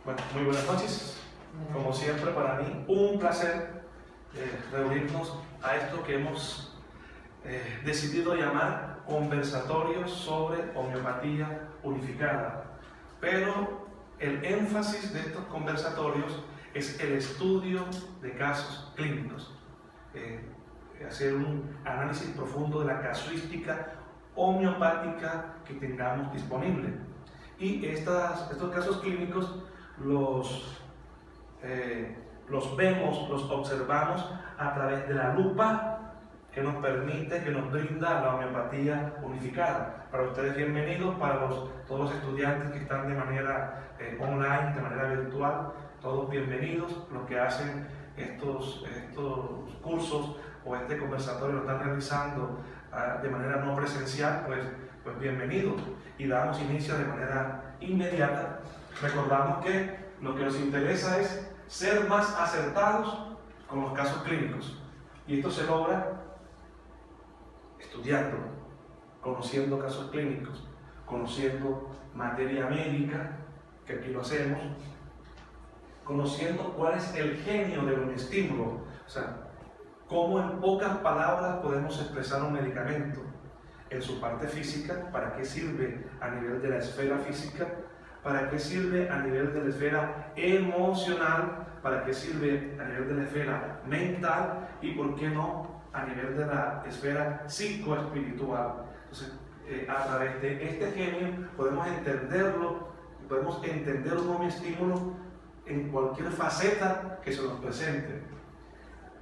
Bueno, muy buenas noches. Como siempre, para mí un placer reunirnos a esto que hemos decidido llamar conversatorios sobre homeopatía unificada. Pero el énfasis de estos conversatorios es el estudio de casos clínicos, hacer un análisis profundo de la casuística homeopática que tengamos disponible. Y estos casos clínicos los vemos, los observamos a través de la lupa que nos permite, que nos brinda la homeopatía unificada. Para ustedes bienvenidos, para todos los estudiantes que están de manera online, de manera virtual, todos bienvenidos. Los que hacen estos cursos o este conversatorio lo están realizando de manera no presencial, pues bienvenidos. Y damos inicio de manera inmediata. Recordamos que lo que nos interesa es ser más acertados con los casos clínicos. Y esto se logra estudiando, conociendo casos clínicos, conociendo materia médica, que aquí lo hacemos, conociendo cuál es el genio de un estímulo, o sea, cómo en pocas palabras podemos expresar un medicamento en su parte física, para qué sirve a nivel de la esfera física, para qué sirve a nivel de la esfera emocional, para qué sirve a nivel de la esfera mental y por qué no a nivel de la esfera psicoespiritual. Entonces, a través de este genio podemos entenderlo, podemos entender un homeoestímulo en cualquier faceta que se nos presente.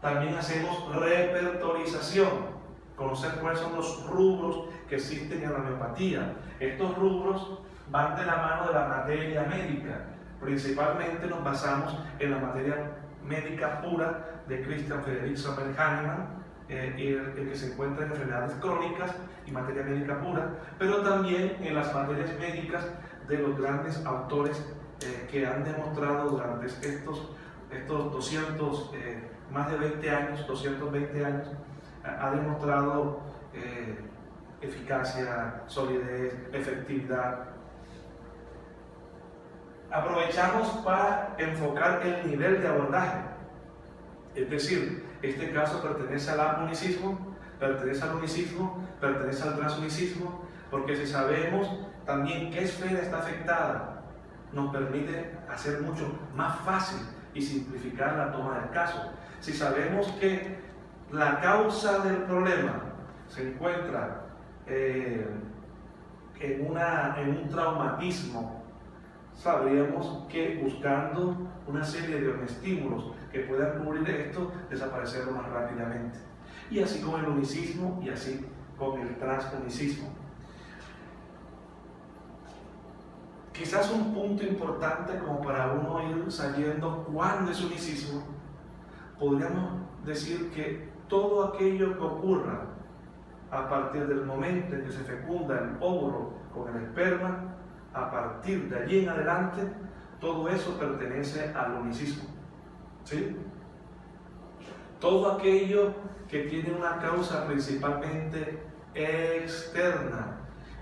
También hacemos repertorización, conocer cuáles son los rubros que existen en la homeopatía. Estos rubros van de la mano de la materia médica. Principalmente nos basamos en la materia médica pura de Christian Friedrich Sommer-Hahnemann, el que se encuentra en enfermedades crónicas y materia médica pura, pero también en las materias médicas de los grandes autores que han demostrado durante estos 200, más de 20 años, 220 años, ha demostrado eficacia, solidez, efectividad. Aprovechamos para enfocar el nivel de abordaje, es decir, este caso pertenece al armonicismo, pertenece al unicismo, pertenece al transunicismo, porque si sabemos también qué esfera está afectada, nos permite hacer mucho más fácil y simplificar la toma del caso. Si sabemos que la causa del problema se encuentra en un traumatismo, sabríamos que buscando una serie de estímulos que puedan cubrir esto, desaparecerlo más rápidamente. Y así con el unicismo y así con el transunicismo. Quizás un punto importante como para uno ir sabiendo cuándo es unicismo, podríamos decir que todo aquello que ocurra a partir del momento en que se fecunda el óvulo con el esperma, a partir de allí en adelante, todo eso pertenece al unicismo. ¿Sí? Todo aquello que tiene una causa principalmente externa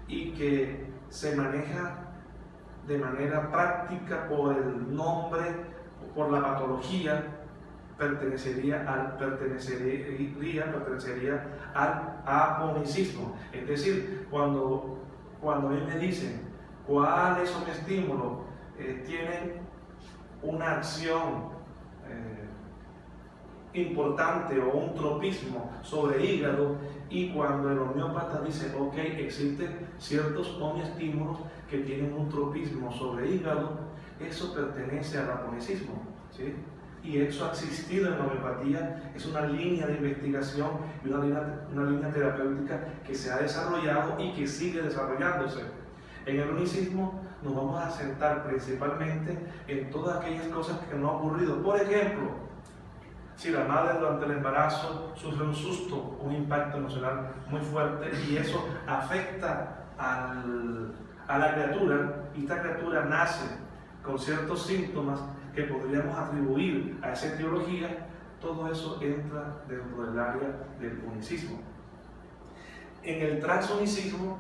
y que se maneja de manera práctica por el nombre o por la patología, pertenecería al aponicismo. Es decir, cuando a mí me dicen cuáles son estímulos tienen una acción importante o un tropismo sobre hígado, y cuando el homeópata dice, ok, existen ciertos homeoestímulos que tienen un tropismo sobre hígado, eso pertenece al aponicismo, ¿sí? Y eso ha existido en la homeopatía, es una línea de investigación y una línea terapéutica que se ha desarrollado y que sigue desarrollándose. En el unicismo nos vamos a centrar principalmente en todas aquellas cosas que no han ocurrido. Por ejemplo, si la madre durante el embarazo sufre un susto, un impacto emocional muy fuerte, y eso afecta a la criatura, y esta criatura nace con ciertos síntomas que podríamos atribuir a esa etiología, todo eso entra dentro del área del unicismo. En el transunicismo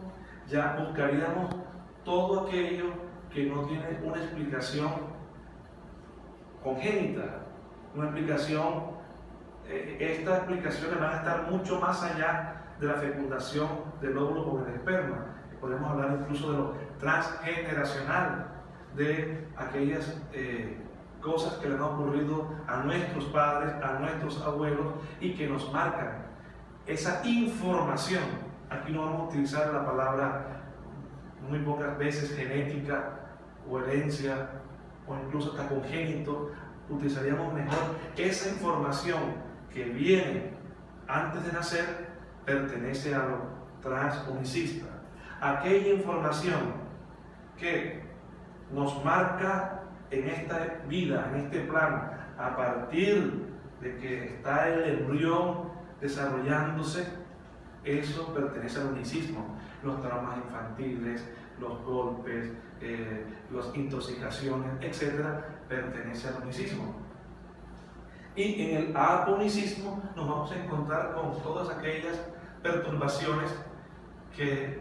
ya buscaríamos todo aquello que no tiene una explicación congénita, una explicación. Estas explicaciones van a estar mucho más allá de la fecundación del óvulo con el esperma. Podemos hablar incluso de lo transgeneracional, de aquellas cosas que le han ocurrido a nuestros padres, a nuestros abuelos y que nos marcan esa información. Aquí no vamos a utilizar la palabra muy pocas veces genética o herencia o incluso hasta congénito. Utilizaríamos mejor esa información que viene antes de nacer, pertenece a lo transunicista. Aquella información que nos marca en esta vida, en este plano, a partir de que está el embrión desarrollándose, eso pertenece al unicismo. Los traumas infantiles, los golpes, las intoxicaciones, etc., pertenece al unicismo. Y en el aponicismo nos vamos a encontrar con todas aquellas perturbaciones que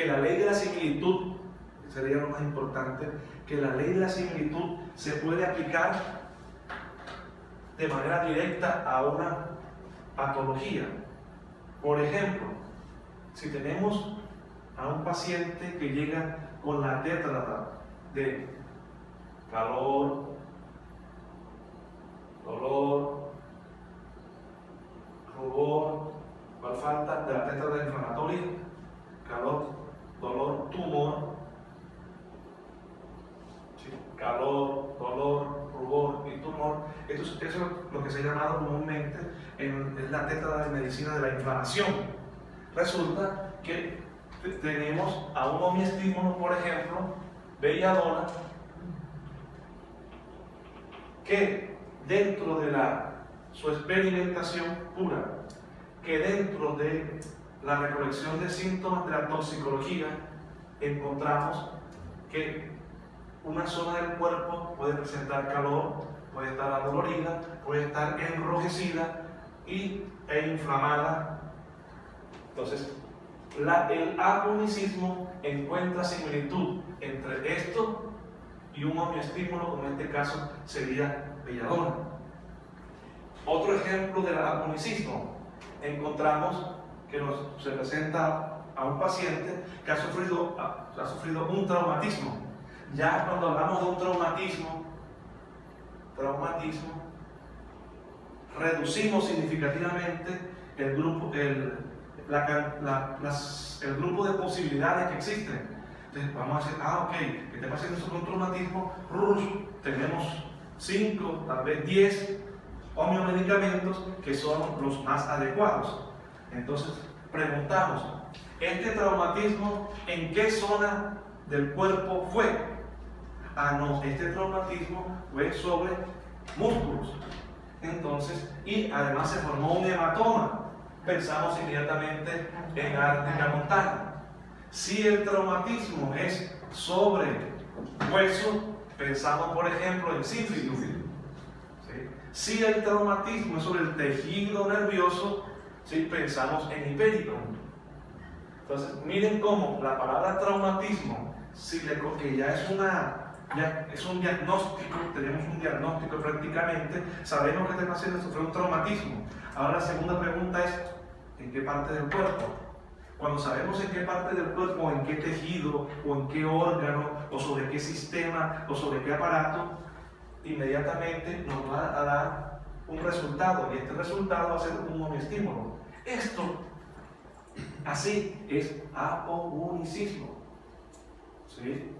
la ley de la similitud, sería lo más importante, que la ley de la similitud se puede aplicar de manera directa a una patología. Por ejemplo, si tenemos a un paciente que llega con la tétrada de calor, dolor, rubor, ¿cuál falta? De la tétrada inflamatoria, calor, dolor, tumor, ¿sí? Calor, dolor, rubor y tumor. Eso es lo que se ha llamado comúnmente en la tétrada de medicina de la inflamación. Resulta que tenemos a un homiestímulo, por ejemplo, belladona, que dentro de su experimentación pura, que dentro de la recolección de síntomas de la toxicología, encontramos que una zona del cuerpo puede presentar calor, puede estar adolorida, puede estar enrojecida e inflamada. Entonces, el aponicismo encuentra similitud entre esto y un homeoestímulo, como en este caso sería belladona. Otro ejemplo del aponicismo, encontramos que se presenta a un paciente que ha sufrido un traumatismo. Ya cuando hablamos de un traumatismo, reducimos significativamente el grupo de posibilidades que existen. Entonces vamos a decir, ok, que este paciente sufre un traumatismo, tenemos 5, tal vez 10 homeomedicamentos que son los más adecuados. Entonces preguntamos, ¿este traumatismo en qué zona del cuerpo fue? No, este traumatismo fue sobre músculos. Entonces, y además se formó un hematoma. Pensamos inmediatamente en ártica montana. Si el traumatismo es sobre hueso, pensamos por ejemplo en sífilis. ¿Sí? Si el traumatismo es sobre el tejido nervioso, ¿sí? Pensamos en hipericum. Entonces, miren cómo la palabra traumatismo, que ya es un diagnóstico, tenemos un diagnóstico prácticamente, sabemos que este paciente sufrió un traumatismo. Ahora la segunda pregunta es, ¿en qué parte del cuerpo? Cuando sabemos en qué parte del cuerpo, o en qué tejido, o en qué órgano, o sobre qué sistema, o sobre qué aparato, inmediatamente nos va a dar un resultado, y este resultado va a ser un homeostímulo. Esto, así, es aponicismo. ¿Sí?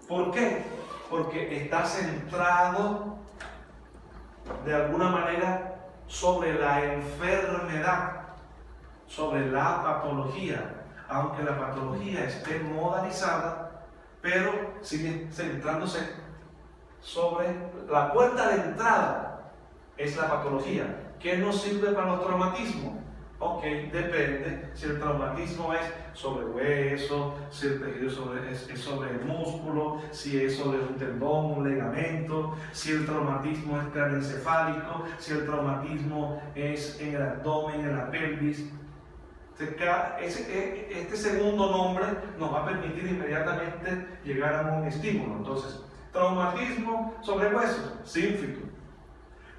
¿Por qué? Porque está centrado de alguna manera sobre la enfermedad, sobre la patología, aunque la patología esté modalizada, pero sigue centrándose sobre la puerta de entrada, es la patología. ¿Qué nos sirve para los traumatismos? Ok, depende si el traumatismo es sobre hueso, si el tejido es sobre el músculo, si es sobre un tendón, un ligamento, si el traumatismo es craneoencefálico, si el traumatismo es en el abdomen, en la pelvis. Este segundo nombre nos va a permitir inmediatamente llegar a un estímulo. Entonces, Traumatismo sobre huesos, sínfito.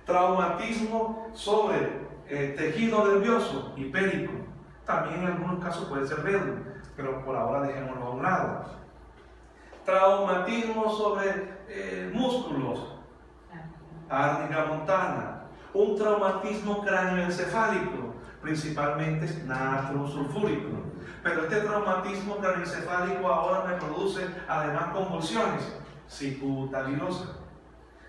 Traumatismo sobre tejido nervioso, hipérico. También en algunos casos puede ser verde, pero por ahora dejémoslo a un lado. Traumatismo sobre músculos, árnica montana. Un traumatismo cráneoencefálico, principalmente es natrio sulfúrico. Pero este traumatismo cráneoencefálico ahora me produce además convulsiones, cicuta virosa.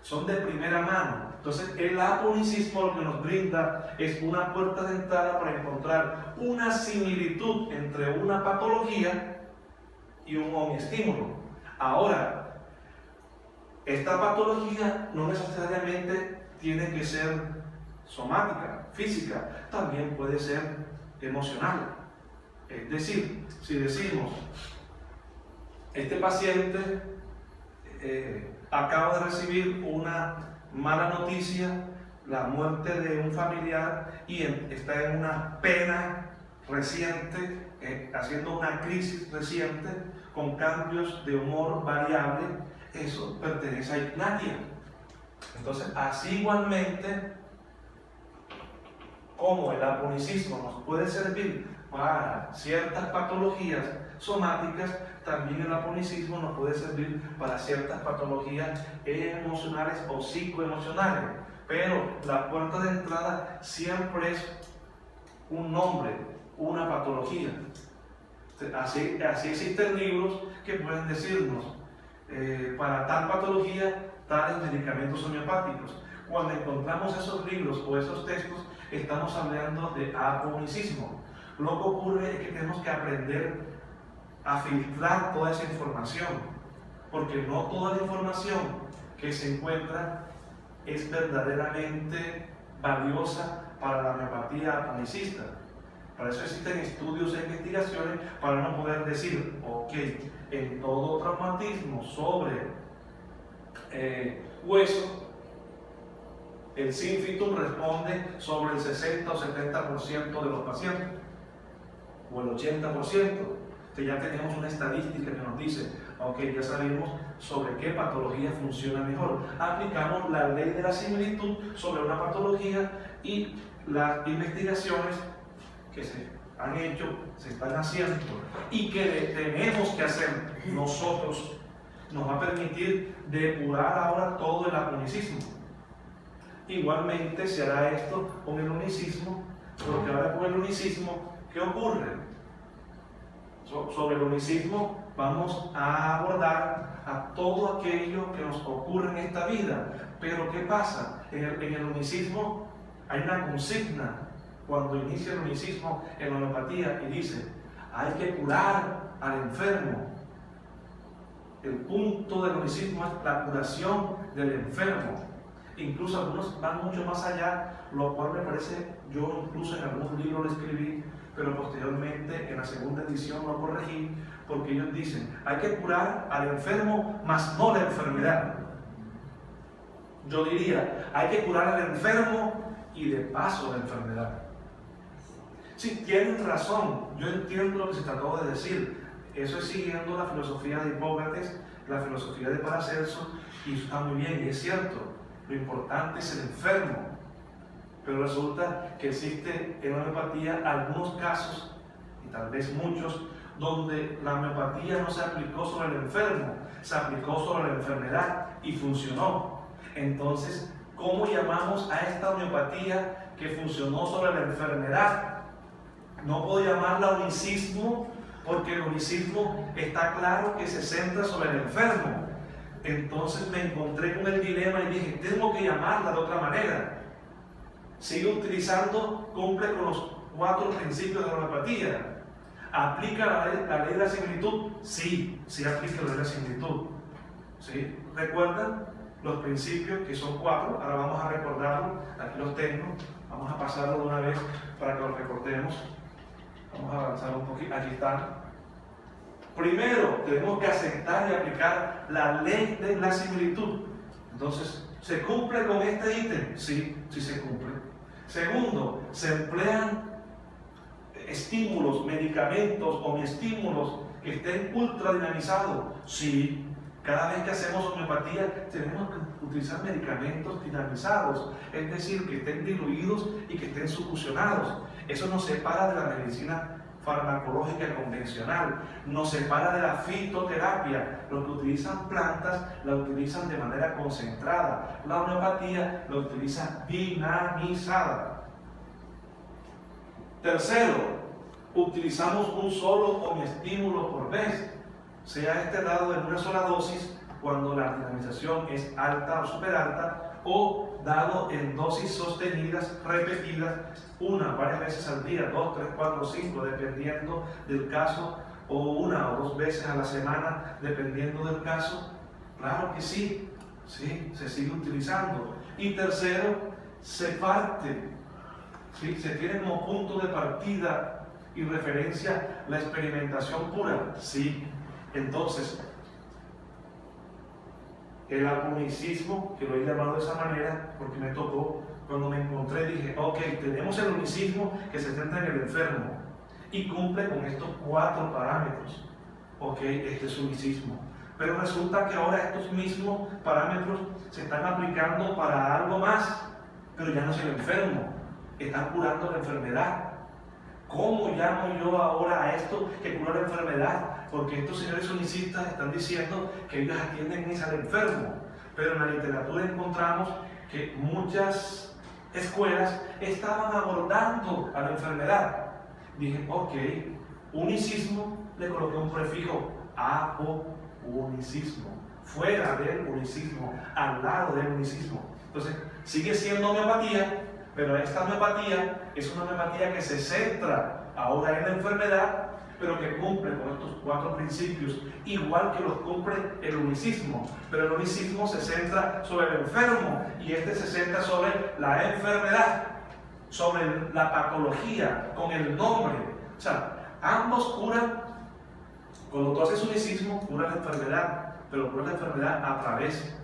Son de primera mano. Entonces el aponicismo lo que nos brinda es una puerta de entrada para encontrar una similitud entre una patología y un homiestímulo. Ahora, esta patología no necesariamente tiene que ser somática, física, también puede ser emocional. Es decir, si decimos, este paciente acaba de recibir una mala noticia, la muerte de un familiar, y está en una pena reciente, haciendo una crisis reciente, con cambios de humor variable, eso pertenece a hipnatia. Entonces, así igualmente, como el aponicismo nos puede servir para ciertas patologías somáticas, también el aponicismo nos puede servir para ciertas patologías emocionales o psicoemocionales. Pero la puerta de entrada siempre es un nombre, una patología. Así existen libros que pueden decirnos para tal patología, tales medicamentos homeopáticos. Cuando encontramos esos libros o esos textos, estamos hablando de aponicismo. Lo que ocurre es que tenemos que aprender a filtrar toda esa información, porque no toda la información que se encuentra es verdaderamente valiosa para la homeopatía aponicista. Para eso existen estudios e investigaciones para no poder decir, ok, en todo traumatismo sobre hueso, el sínfitum responde sobre el 60 o 70% de los pacientes, o el 80%. Que ya tenemos una estadística que nos dice, ok, ya sabemos sobre qué patología funciona mejor. Aplicamos la ley de la similitud sobre una patología y las investigaciones que se han hecho, se están haciendo y que tenemos que hacer nosotros, nos va a permitir depurar ahora todo el aponicismo. Igualmente se hará esto con el unicismo, porque ahora con el unicismo, ¿qué ocurre? Sobre el unicismo vamos a abordar a todo aquello que nos ocurre en esta vida. Pero ¿qué pasa? En el unicismo hay una consigna cuando inicia el unicismo en la homeopatía y dice, hay que curar al enfermo. El punto del unicismo es la curación del enfermo. Incluso algunos van mucho más allá, lo cual me parece, yo incluso en algunos libros lo escribí, pero posteriormente en la segunda edición lo corregí, porque ellos dicen, hay que curar al enfermo, mas no la enfermedad. Yo diría, hay que curar al enfermo y de paso la enfermedad. Sí, tienen razón, yo entiendo lo que se trató de decir. Eso es siguiendo la filosofía de Hipócrates, la filosofía de Paracelso, y eso está muy bien, y es cierto. Lo importante es el enfermo. Pero resulta que existe en la homeopatía algunos casos, y tal vez muchos, donde la homeopatía no se aplicó sobre el enfermo, se aplicó sobre la enfermedad y funcionó. Entonces, ¿cómo llamamos a esta homeopatía que funcionó sobre la enfermedad? No puedo llamarla unicismo, porque el unicismo está claro que se centra sobre el enfermo. Entonces me encontré con el dilema y dije, tengo que llamarla de otra manera. Sigue utilizando, cumple con los 4 principios de la homeopatía. ¿Aplica la ley de la similitud? Sí, sí aplica la ley de la similitud. ¿Sí? ¿Recuerdan los principios que son 4? Ahora vamos a recordarlos. Aquí los tengo. Vamos a pasarlos de una vez para que los recordemos. Vamos a avanzar un poquito. Aquí están. Primero, tenemos que aceptar y aplicar la ley de la similitud. Entonces, ¿se cumple con este ítem? Sí, sí se cumple. Segundo, ¿se emplean estímulos, medicamentos o estímulos que estén ultra dinamizados? Sí, Cada vez que hacemos homeopatía tenemos que utilizar medicamentos dinamizados, es decir, que estén diluidos y que estén succionados. Eso nos separa de la medicina farmacológica convencional, nos separa de la fitoterapia. Los que utilizan plantas la utilizan de manera concentrada, la homeopatía la utiliza dinamizada. Tercero, utilizamos un solo homeestímulo por vez, sea este dado en una sola dosis cuando la dinamización es alta o superalta, o dado en dosis sostenidas, repetidas, varias veces al día, 2, 3, 4, 5, dependiendo del caso, o 1 o 2 veces a la semana, dependiendo del caso. Claro que sí, se sigue utilizando. Y tercero, se parte, ¿sí? Se tiene como punto de partida y referencia la experimentación pura, sí. Entonces, el unicismo, que lo he llamado de esa manera porque me tocó, cuando me encontré dije, ok, tenemos el unicismo que se centra en el enfermo y cumple con estos 4 parámetros. Ok, este es unicismo. Pero resulta que ahora estos mismos parámetros se están aplicando para algo más, pero ya no es el enfermo, están curando la enfermedad. ¿Cómo llamo yo ahora a esto que cura la enfermedad? Porque estos señores unicistas están diciendo que ellos atienden al enfermo, pero en la literatura encontramos que muchas escuelas estaban abordando a la enfermedad. Dije, ok, unicismo, le coloqué un prefijo, apo-unicismo, fuera del unicismo, al lado del unicismo. Entonces, sigue siendo homeopatía, pero esta homeopatía es una homeopatía que se centra ahora en la enfermedad, pero que cumple con estos 4 principios, igual que los cumple el unicismo. Pero el unicismo se centra sobre el enfermo y este se centra sobre la enfermedad, sobre la patología, con el nombre. O sea, ambos curan. Cuando tú haces unicismo, curas la enfermedad, pero curas la enfermedad a través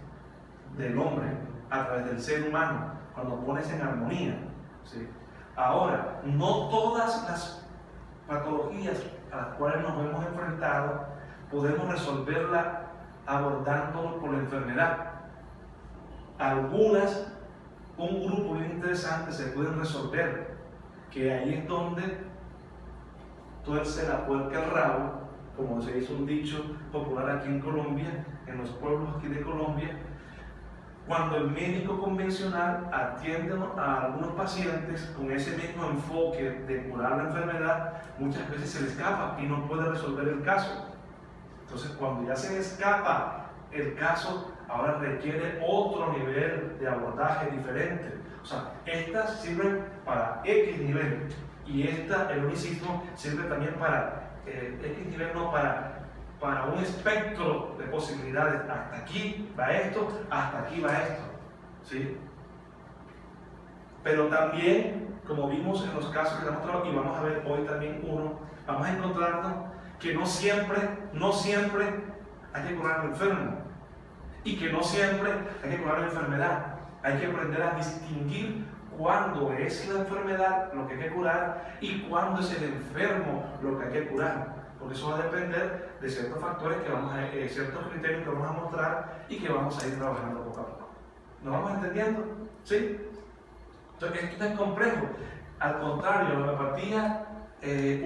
del hombre, a través del ser humano, cuando pones en armonía, ¿sí? Ahora, no todas las patologías a las cuales nos hemos enfrentado podemos resolverla abordando por la enfermedad. Algunas, un grupo bien interesante, se pueden resolver, que ahí es donde tuerce la puerca el rabo, como se hizo un dicho popular aquí en Colombia, en los pueblos aquí de Colombia. Cuando el médico convencional atiende a algunos pacientes con ese mismo enfoque de curar la enfermedad, muchas veces se le escapa y no puede resolver el caso. Entonces, cuando ya se le escapa el caso, ahora requiere otro nivel de abordaje diferente. O sea, estas sirven para X nivel y el unicismo sirve también para X nivel, no para un espectro de posibilidades. Hasta aquí va esto, hasta aquí va esto, ¿sí? Pero también, como vimos en los casos que estamos trabajando, y vamos a ver hoy también uno, vamos a encontrarnos que no siempre hay que curar al enfermo y que no siempre hay que curar la enfermedad. Hay que aprender a distinguir cuándo es la enfermedad lo que hay que curar y cuándo es el enfermo lo que hay que curar. Porque eso va a depender de ciertos factores, ciertos criterios que vamos a mostrar y que vamos a ir trabajando poco a poco. ¿Nos vamos entendiendo? ¿Sí? Entonces, esto no es complejo. Al contrario, la homeopatía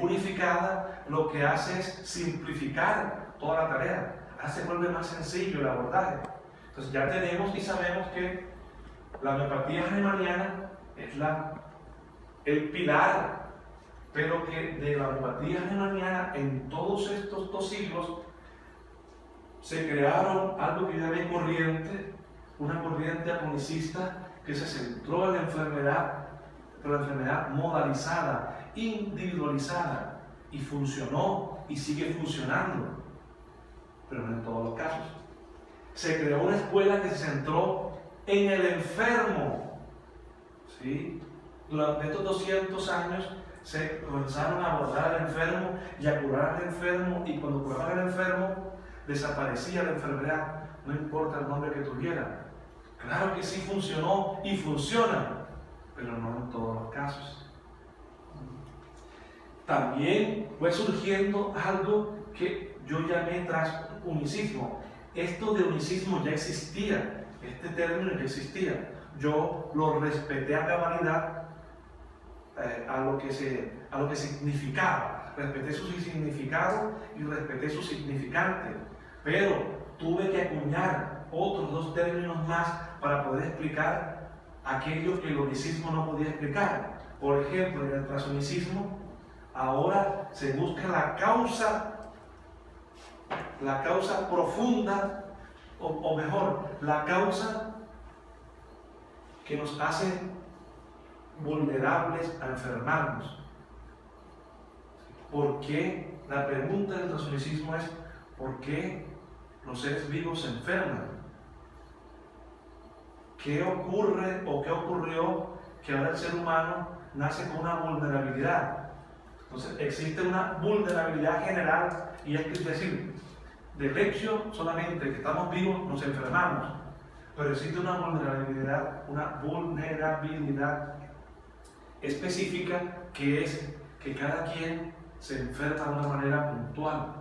unificada lo que hace es simplificar toda la tarea. Se vuelve más sencillo el abordaje. Entonces, ya tenemos y sabemos que la homeopatía hahnemanniana es el pilar, pero que de la homeopatía hahnemanniana en todos estos 2 siglos se crearon algo que llamé corriente, una corriente aponicista que se centró en la enfermedad, pero la enfermedad modalizada, individualizada, y funcionó y sigue funcionando, pero no en todos los casos. Se creó una escuela que se centró en el enfermo, ¿sí? Durante estos 200 años se comenzaron a abordar al enfermo y a curar al enfermo, y cuando curaban al enfermo desaparecía la enfermedad, no importa el nombre que tuviera. Claro que sí funcionó y funciona, pero no en todos los casos. También fue surgiendo algo que yo llamé transunicismo. esto de unicismo ya existía, este término ya existía. Yo lo respeté a cabalidad a lo que significaba. Respeté su significado y respeté su significante. Pero tuve que acuñar otros dos términos más para poder explicar aquello que el unicismo no podía explicar. Por ejemplo, en el transunicismo, ahora se busca la causa profunda, o mejor, la causa que nos hace vulnerables a enfermarnos. ¿Por qué? La pregunta del transunicismo es: ¿por qué los seres vivos se enferman? ¿Qué ocurre o qué ocurrió que ahora el ser humano nace con una vulnerabilidad? Entonces existe una vulnerabilidad general, y es decir, del hecho solamente que estamos vivos nos enfermamos, pero existe una vulnerabilidad específica, que es que cada quien se enferma de una manera puntual.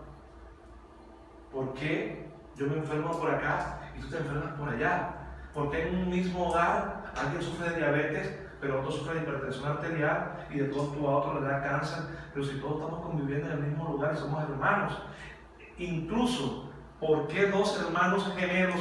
¿Por qué yo me enfermo por acá y tú te enfermas por allá? ¿Por qué en un mismo hogar alguien sufre de diabetes, pero otro sufre de hipertensión arterial y de pronto a otro le da cáncer? Pero si todos estamos conviviendo en el mismo lugar y somos hermanos. Incluso, ¿por qué dos hermanos gemelos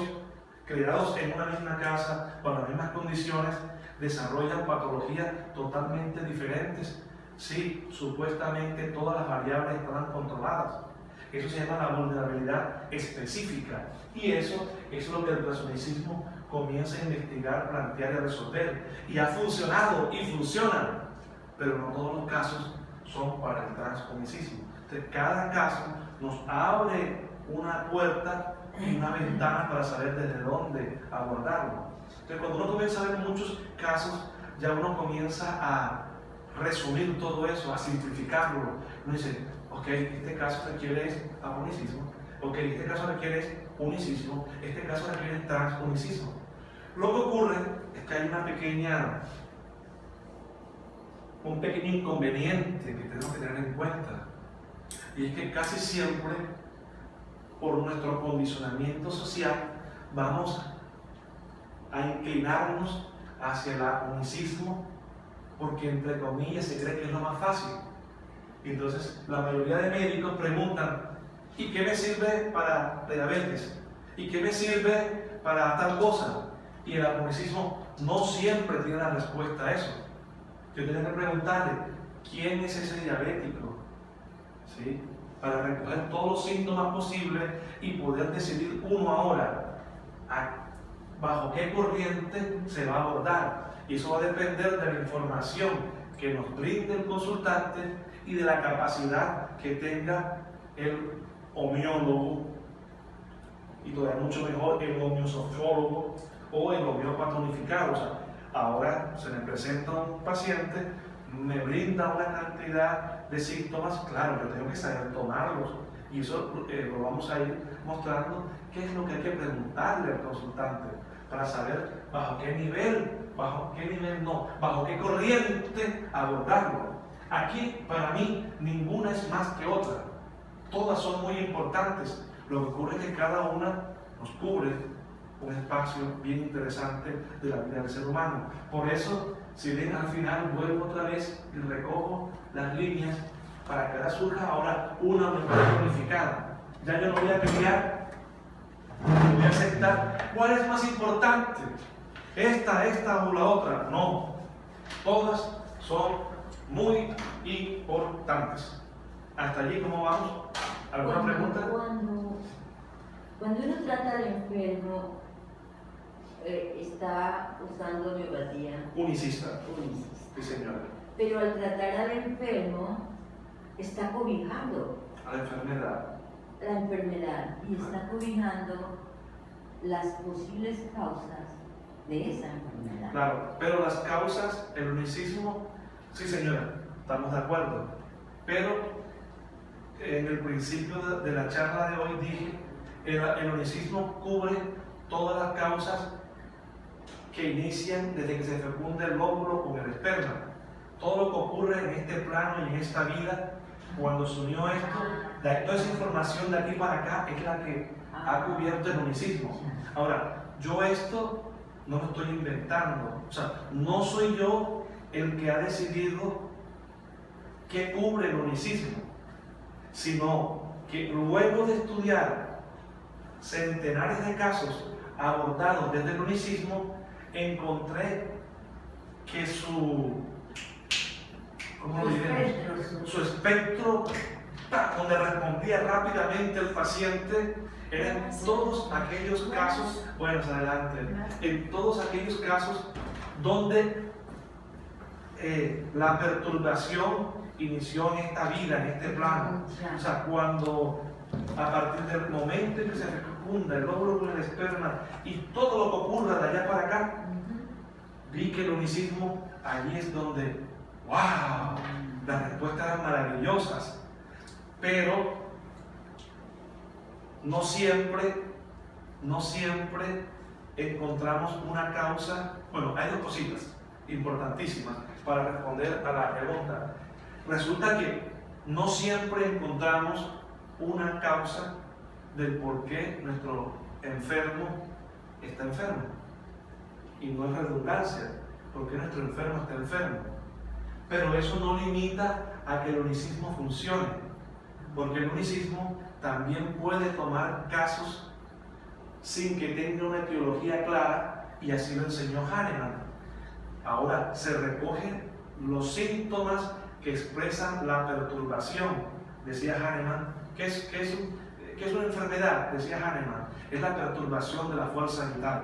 criados en una misma casa, con las mismas condiciones, desarrollan patologías totalmente diferentes? Sí, supuestamente todas las variables estarán controladas. Eso se llama la vulnerabilidad específica, y eso es lo que el transunicismo comienza a investigar, plantear y a resolver. Y ha funcionado y funciona, pero no todos los casos son para el transunicismo. Entonces, cada caso nos abre una puerta y una ventana para saber desde dónde abordarlo. Entonces, cuando uno comienza a ver muchos casos, ya uno comienza a resumir todo eso, a simplificarlo. Uno dice: ok, este caso requiere amonicismo, ok, este caso requiere unicismo, este caso requiere transunicismo. Lo que ocurre es que hay un pequeño inconveniente que tenemos que tener en cuenta, y es que casi siempre, por nuestro condicionamiento social, vamos a inclinarnos hacia el unicismo, porque entre comillas se cree que es lo más fácil. Entonces la mayoría de médicos preguntan: ¿y qué me sirve para diabetes? ¿Y qué me sirve para tal cosa? Y el unicismo no siempre tiene la respuesta a eso. Yo tengo que preguntarle: ¿quién es ese diabético? ¿Sí? Para recoger todos los síntomas posibles y poder decidir uno ahora bajo qué corriente se va a abordar. Y eso va a depender de la información que nos brinde el consultante y de la capacidad que tenga el homeólogo, y todavía mucho mejor el homeosofólogo o el homeópata unificado. O sea, ahora se me presenta un paciente, me brinda una cantidad de síntomas, claro, yo tengo que saber tomarlos, y eso lo vamos a ir mostrando, qué es lo que hay que preguntarle al consultante para saber bajo qué nivel no, bajo qué corriente abordarlo. Aquí, para mí, ninguna es más que otra, todas son muy importantes. Lo que ocurre es que cada una nos cubre un espacio bien interesante de la vida del ser humano. Por eso, si ven, al final vuelvo otra vez y recojo las líneas para que ahora surja ahora una unidad unificada. Ya yo no voy a pelear, voy a aceptar cuál es más importante, esta o la otra. No, todas son muy importantes. Hasta allí, ¿cómo vamos? ¿Alguna pregunta? Cuando uno trata al enfermo, está usando homeopatía. Unicista. Sí, señora. Pero al tratar al enfermo, está cobijando A la enfermedad. la enfermedad y está cobijando las posibles causas de esa enfermedad. Claro, pero las causas, el unicismo, sí, señora, estamos de acuerdo. Pero en el principio de la charla de hoy dije: el unicismo cubre todas las causas que inician desde que se fecunda el óvulo con el esperma. Todo lo que ocurre en este plano y en esta vida, cuando se unió esto, toda esa información de aquí para acá es la que ha cubierto el unicismo. Ahora, yo esto no lo estoy inventando. O sea, no soy yo el que ha decidido qué cubre el unicismo, sino que luego de estudiar centenares de casos abordados desde el unicismo, encontré que su espectro, donde respondía rápidamente el paciente, eran todos aquellos casos, bueno, adelante, en todos aquellos casos donde la perturbación inició en esta vida, en este plano. O sea, cuando a partir del momento en que se fecunda el óvulo con el esperma y todo lo que ocurra de allá para acá, vi que el unicismo allí es donde, ¡wow!, las respuestas eran maravillosas, pero no siempre encontramos una causa. Bueno, hay dos cositas importantísimas para responder a la pregunta. Resulta que no siempre encontramos una causa del por qué nuestro enfermo está enfermo. Y no es redundancia, porque nuestro enfermo está enfermo. Pero eso no limita a que el unicismo funcione, porque el unicismo también puede tomar casos sin que tenga una etiología clara, y así lo enseñó Hahnemann. Ahora se recogen los síntomas que expresan la perturbación, decía Hahnemann. ¿Qué es una enfermedad? Decía Hahnemann. Es la perturbación de la fuerza vital.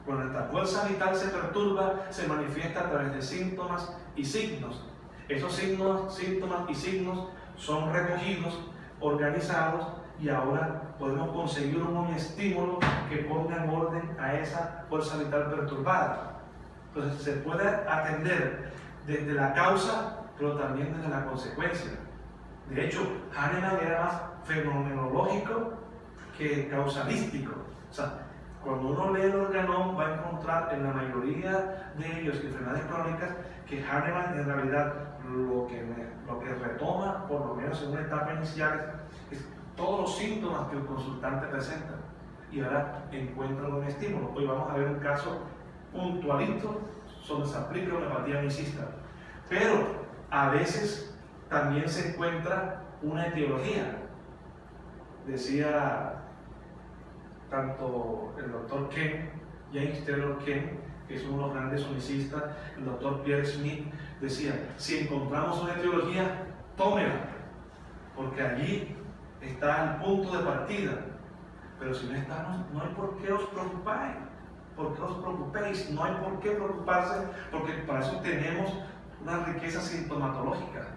Cuando esta fuerza vital se perturba, se manifiesta a través de síntomas y signos. Esos síntomas y signos son recogidos, organizados, y ahora podemos conseguir un estímulo que ponga en orden a esa fuerza vital perturbada. Entonces se puede atender desde la causa, pero también desde la consecuencia. De hecho, Hahnemann era más fenomenológico que causalístico. O sea, cuando uno lee el organón, va a encontrar en la mayoría de ellos enfermedades crónicas que Hahnemann en realidad lo que retoma, por lo menos en una etapa inicial, es todos los síntomas que el consultante presenta, y ahora encuentran un estímulo. Hoy vamos a ver un caso puntualito donde se aplica una homeopatía unicista, pero a veces también se encuentra una etiología. Decía tanto el doctor Ken, James Taylor Ken, que es uno de los grandes unicistas, el doctor Pierre Smith, decía: si encontramos una etiología, tómela, porque allí está el punto de partida. Pero si no está, no hay por qué os preocupáis. ¿Por qué os preocupéis? No hay por qué preocuparse, porque para eso tenemos una riqueza sintomatológica,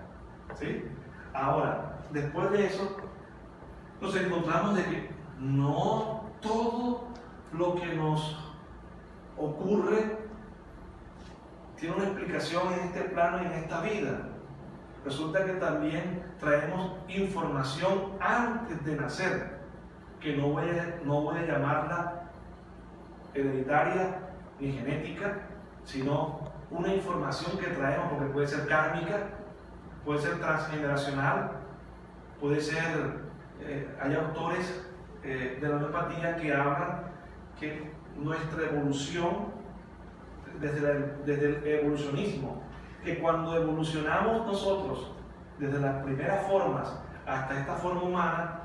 ¿sí? Ahora, después de eso, nos encontramos de que no todo lo que nos ocurre tiene una explicación en este plano y en esta vida. Resulta que también traemos información antes de nacer, que no voy a llamarla hereditaria ni genética, sino una información que traemos, porque puede ser kármica, puede ser transgeneracional, puede ser, hay autores de la homeopatía que hablan que nuestra evolución, desde el evolucionismo, que cuando evolucionamos nosotros, desde las primeras formas hasta esta forma humana,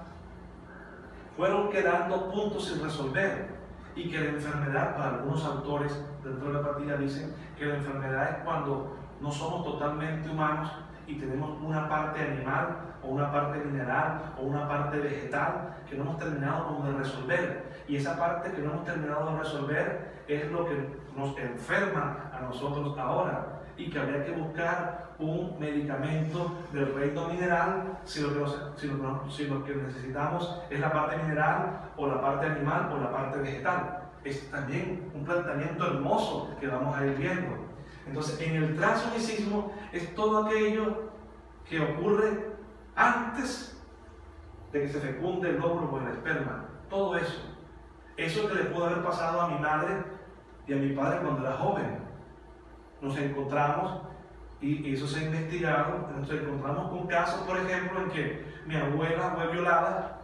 fueron quedando puntos sin resolver, y que la enfermedad, para algunos autores dentro de la homeopatía dicen que la enfermedad es cuando no somos totalmente humanos y tenemos una parte animal o una parte mineral o una parte vegetal que no hemos terminado como de resolver, y esa parte que no hemos terminado de resolver es lo que nos enferma a nosotros ahora, y que habría que buscar un medicamento del reino mineral si lo que necesitamos es la parte mineral o la parte animal o la parte vegetal. Es también un planteamiento hermoso que vamos a ir viendo. Entonces, en el transunicismo es todo aquello que ocurre antes de que se fecunde el óvulo con el esperma. Todo eso. Eso que le pudo haber pasado a mi madre y a mi padre cuando era joven. Nos encontramos, y eso se ha investigado, nos encontramos con casos, por ejemplo, en que mi abuela fue violada,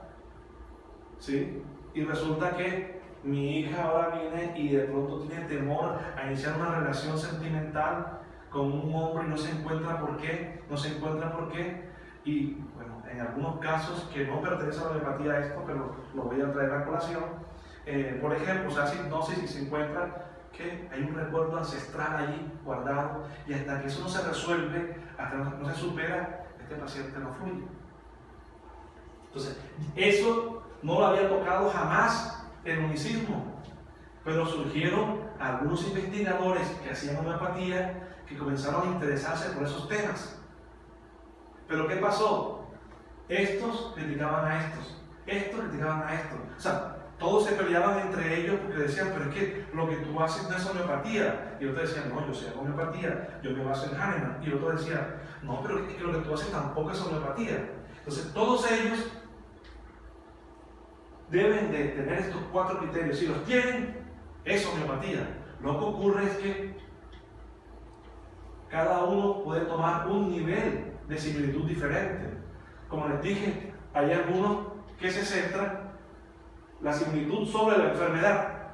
¿sí? Y resulta que mi hija ahora viene y de pronto tiene temor a iniciar una relación sentimental con un hombre y no se encuentra por qué, y bueno, en algunos casos que no pertenece a la homeopatía esto, pero lo voy a traer a colación, por ejemplo, o sea, no sé si se encuentra que hay un recuerdo ancestral allí guardado y hasta que eso no se resuelve, hasta no se supera, este paciente no fluye. Entonces, eso no lo había tocado jamás el unicismo, pero surgieron algunos investigadores que hacían homeopatía que comenzaron a interesarse por esos temas. Pero ¿qué pasó? Estos criticaban a estos, estos criticaban a estos. O sea, todos se peleaban entre ellos porque decían, pero es que lo que tú haces no es homeopatía. Y el otro decía, no, yo sé homeopatía, yo me baso en Hahnemann. Y el otro decía, no, pero es que lo que tú haces tampoco es homeopatía. Entonces, todos ellos deben de tener estos 4 criterios. Si los tienen, es homeopatía. Lo que ocurre es que cada uno puede tomar un nivel de similitud diferente. Como les dije, hay algunos que se centran la similitud sobre la enfermedad,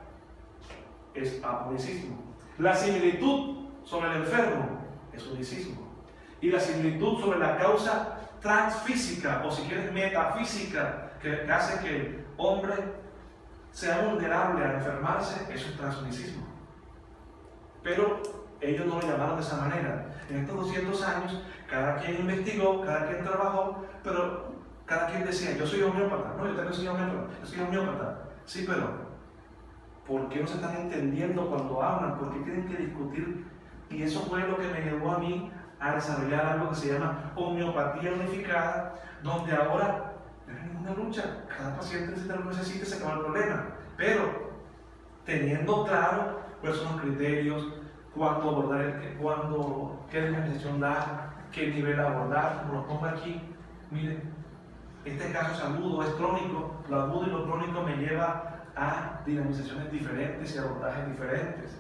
es aponicismo. La similitud sobre el enfermo es unicismo. Y la similitud sobre la causa transfísica, o si quieres metafísica, que hace que el hombre sea vulnerable a enfermarse, eso es transunicismo. Pero ellos no lo llamaron de esa manera. En estos 200 años, cada quien investigó, cada quien trabajó, pero cada quien decía, yo soy homeópata. No, yo también soy homeópata. Yo soy homeópata. Sí, pero ¿por qué no se están entendiendo cuando hablan? ¿Por qué tienen que discutir? Y eso fue lo que me llevó a mí a desarrollar algo que se llama homeopatía unificada, donde ahora no hay ninguna lucha. Cada paciente necesita lo que necesite y se acaba el problema. Pero teniendo claro cuáles son los criterios, cuándo abordar, qué dispensación dar, qué nivel abordar, como lo pongo aquí. Miren, este caso es agudo, es crónico. Lo agudo y lo crónico me lleva a dinamizaciones diferentes y abordajes diferentes.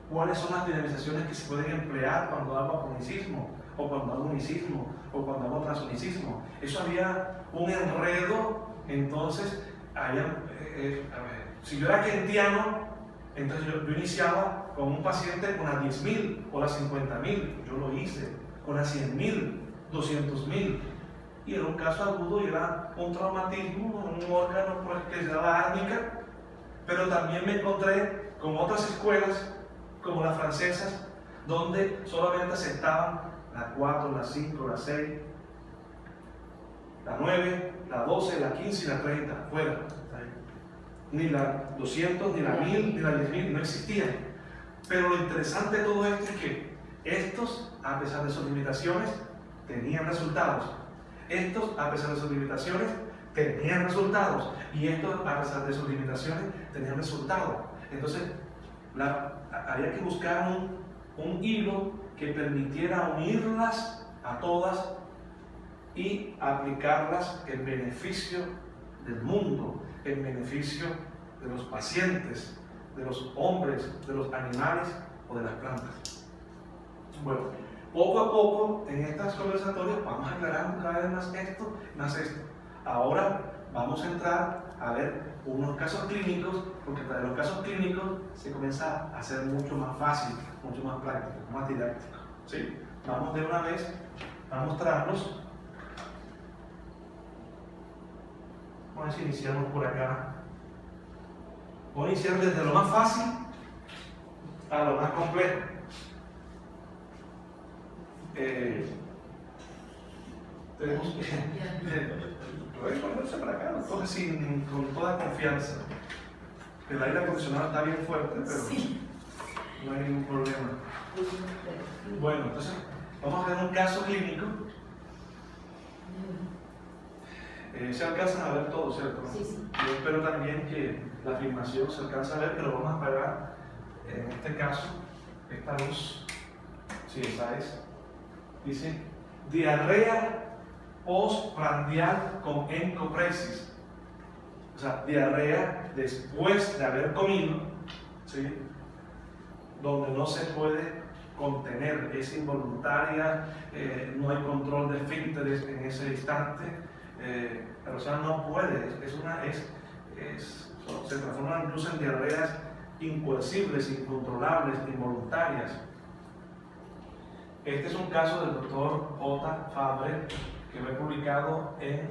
¿Cuáles son las dinamizaciones que se pueden emplear cuando hago aponicismo, o cuando hago unicismo, o cuando hago transunicismo? Eso había un enredo. Entonces, si yo era kentiano, entonces yo iniciaba con un paciente con las 10.000 o las 50.000, yo lo hice, con las 100.000, 200.000, y era un caso agudo y era un traumatismo, un órgano que se llama árnica. Pero también me encontré con otras escuelas, como las francesas, donde solamente aceptaban la 4, la 5, la 6, la 9, la 12, la 15 y la 30, fuera. Ni la 200, ni la 1000, ni la 10.000, no existían. Pero lo interesante de todo esto es que estos, a pesar de sus limitaciones, tenían resultados. Estos, a pesar de sus limitaciones, tenían resultados. Y estos, a pesar de sus limitaciones, tenían resultados. Entonces, había que buscar un hilo que permitiera unirlas a todas y aplicarlas en beneficio del mundo, en beneficio de los pacientes, de los hombres, de los animales o de las plantas. Bueno, poco a poco en estas conversatorias vamos aclarando cada vez más esto, más esto. Ahora vamos a entrar a ver unos casos clínicos, porque para los casos clínicos se comienza a hacer mucho más fácil, mucho más práctico, más didáctico. ¿Sí? Vamos de una vez a mostrarlos. Vamos a iniciarnos por acá. Voy a iniciar desde lo más fácil a lo más complejo. Tenemos que puedes ponerse para acá, entonces con toda confianza. El aire acondicionado está bien fuerte, pero sí, no hay ningún problema. Bueno, entonces vamos a ver un caso clínico. Se alcanzan a ver todo, ¿cierto? Sí, sí. Yo espero también que la filmación se alcance a ver, pero vamos a apagar en este caso esta luz. Sí, esa es. Dice diarrea postprandial con encopresis. O sea, diarrea después de haber comido, ¿sí? Donde no se puede contener, es involuntaria, no hay control de esfínteres en ese instante. la persona no puede, se transforman incluso en diarreas incoercibles, incontrolables, involuntarias. Este es un caso del doctor J. Fabre, que fue publicado en el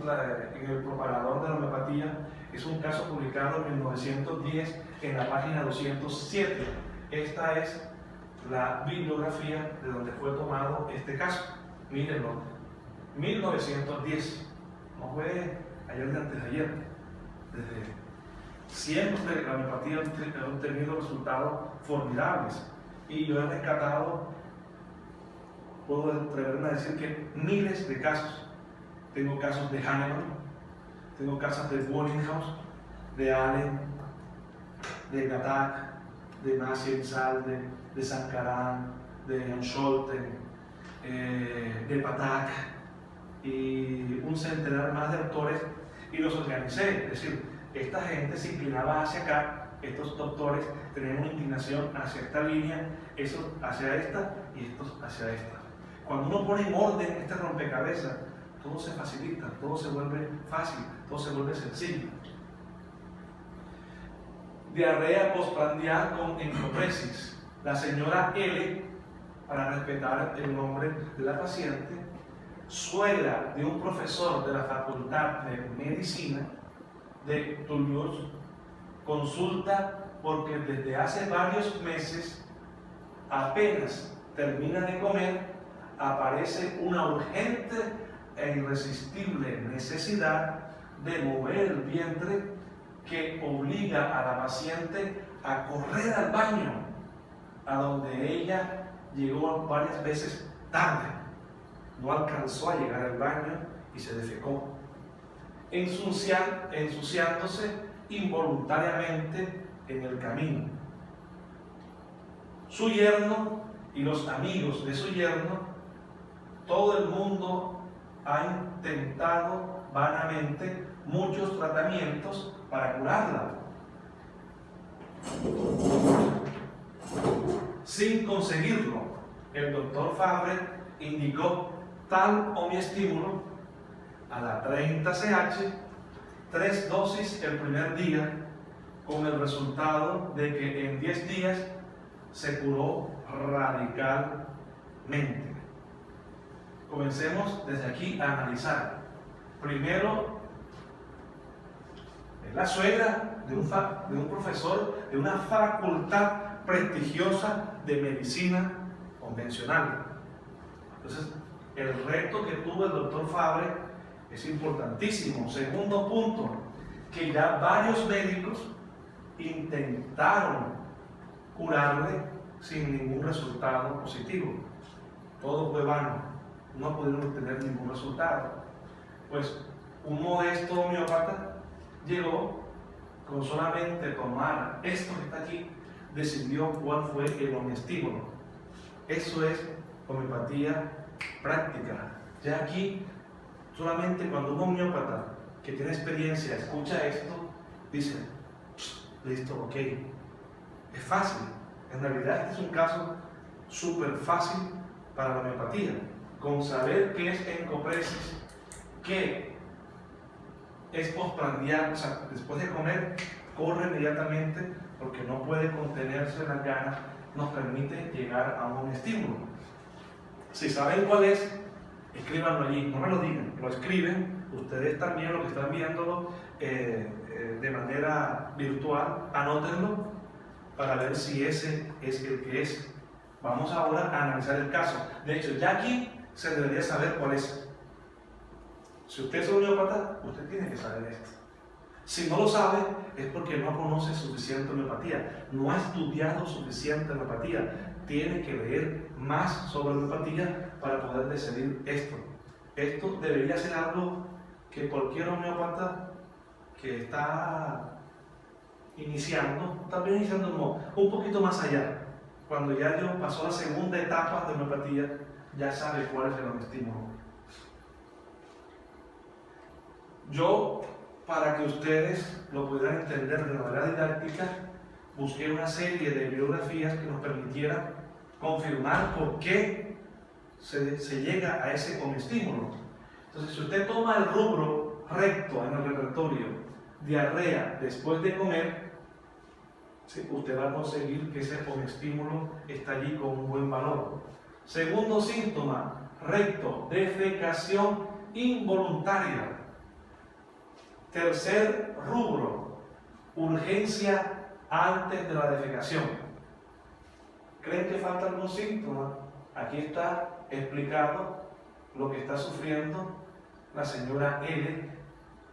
Propagador de la Homeopatía. Es un caso publicado en 1910 en la página 207. Esta es la bibliografía de donde fue tomado este caso. Mírenlo, 1910, no fue ayer de antes de ayer. Siempre la homeopatía ha tenido resultados formidables y yo he rescatado, puedo atreverme a decir que miles de casos. Tengo casos de Hahnemann, tengo casos de Wellinghaus, de Allen, de Gattac, de Maciel-Salde, de Sankaran, de Scholten, de Patak y un centenar más de autores, y los organicé. Es decir, esta gente se inclinaba hacia acá, estos doctores tenían una inclinación hacia esta línea, estos hacia esta y estos hacia esta. Cuando uno pone en orden este rompecabezas, todo se facilita, todo se vuelve fácil, todo se vuelve sencillo. Diarrea postprandial con encopresis. La señora L, para respetar el nombre de la paciente, suegra de un profesor de la Facultad de Medicina de Toulouse, consulta porque desde hace varios meses, apenas termina de comer, aparece una urgente e irresistible necesidad de mover el vientre que obliga a la paciente a correr al baño, a donde ella llegó varias veces tarde. No alcanzó a llegar al baño y se defecó, ensuciándose involuntariamente en el camino. Su yerno y los amigos de su yerno, todo el mundo ha intentado vanamente muchos tratamientos para curarla. Sin conseguirlo, el doctor Fabre indicó tal homeoestímulo a la 30CH, 3 dosis el primer día, con el resultado de que en 10 días se curó radicalmente. Comencemos desde aquí a analizar. Primero, es la suegra de un profesor de una facultad prestigiosa de medicina convencional. Entonces, el reto que tuvo el doctor Fabre es importantísimo. Segundo punto, que ya varios médicos intentaron curarle sin ningún resultado positivo. Todo fue vano, no pudieron obtener ningún resultado. Pues un modesto homeópata llegó, con solamente tomar esto que está aquí, decidió cuál fue el homeoestímulo. Eso es homeopatía práctica. Ya aquí, solamente cuando un homeópata que tiene experiencia escucha esto, dice, listo, ok, es fácil. En realidad este es un caso súper fácil para la homeopatía. Con saber qué es encopresis, qué es postprandial, o sea, después de comer, corre inmediatamente porque no puede contenerse las ganas, nos permite llegar a un estímulo. Si saben cuál es, escríbanlo allí, no me lo digan, lo escriben, ustedes también, los que están viéndolo de manera virtual, anótenlo para ver si ese es el que es. Vamos ahora a analizar el caso. De hecho, ya aquí se debería saber cuál es. Si usted es homeópata, usted tiene que saber esto. Si no lo sabe, es porque no conoce suficiente homeopatía, no ha estudiado suficiente homeopatía. Tiene que leer más sobre homeopatía para poder decidir esto. Esto debería ser algo que cualquier homeópata que está iniciando, también iniciando no, un poquito más allá, cuando ya pasó la segunda etapa de homeopatía, ya sabe cuál es el homeoestímulo. Yo, para que ustedes lo pudieran entender de manera didáctica, busqué una serie de bibliografías que nos permitieran confirmar por qué se llega a ese homeoestímulo. Entonces, si usted toma el rubro recto en el repertorio, diarrea después de comer, ¿sí?, usted va a conseguir que ese estímulo está allí con un buen valor. Segundo síntoma, recto, defecación involuntaria. Tercer rubro, urgencia antes de la defecación. ¿Creen que falta algún síntoma? Aquí está explicado lo que está sufriendo la señora L,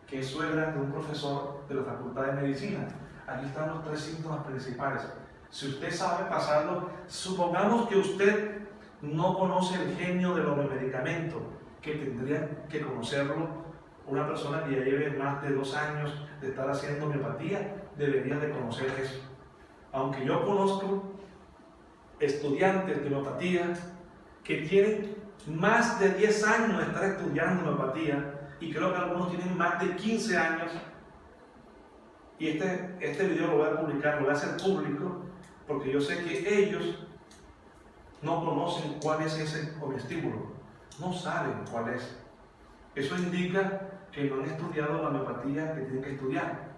que es suegra de un profesor de la Facultad de Medicina. Aquí están los 3 síntomas principales. Si usted sabe pasarlo, supongamos que usted no conoce el genio de los medicamentos, que tendría que conocerlo una persona que ya lleve más de 2 años de estar haciendo homeopatía, debería de conocer eso. Aunque yo conozco estudiantes de homeopatía que tienen más de 10 años de estar estudiando homeopatía, y creo que algunos tienen más de 15 años, y este video lo voy a publicar, lo voy a hacer público, porque yo sé que ellos no conocen cuál es ese estímulo, no saben cuál es. Eso indica que no han estudiado la homeopatía que tienen que estudiar.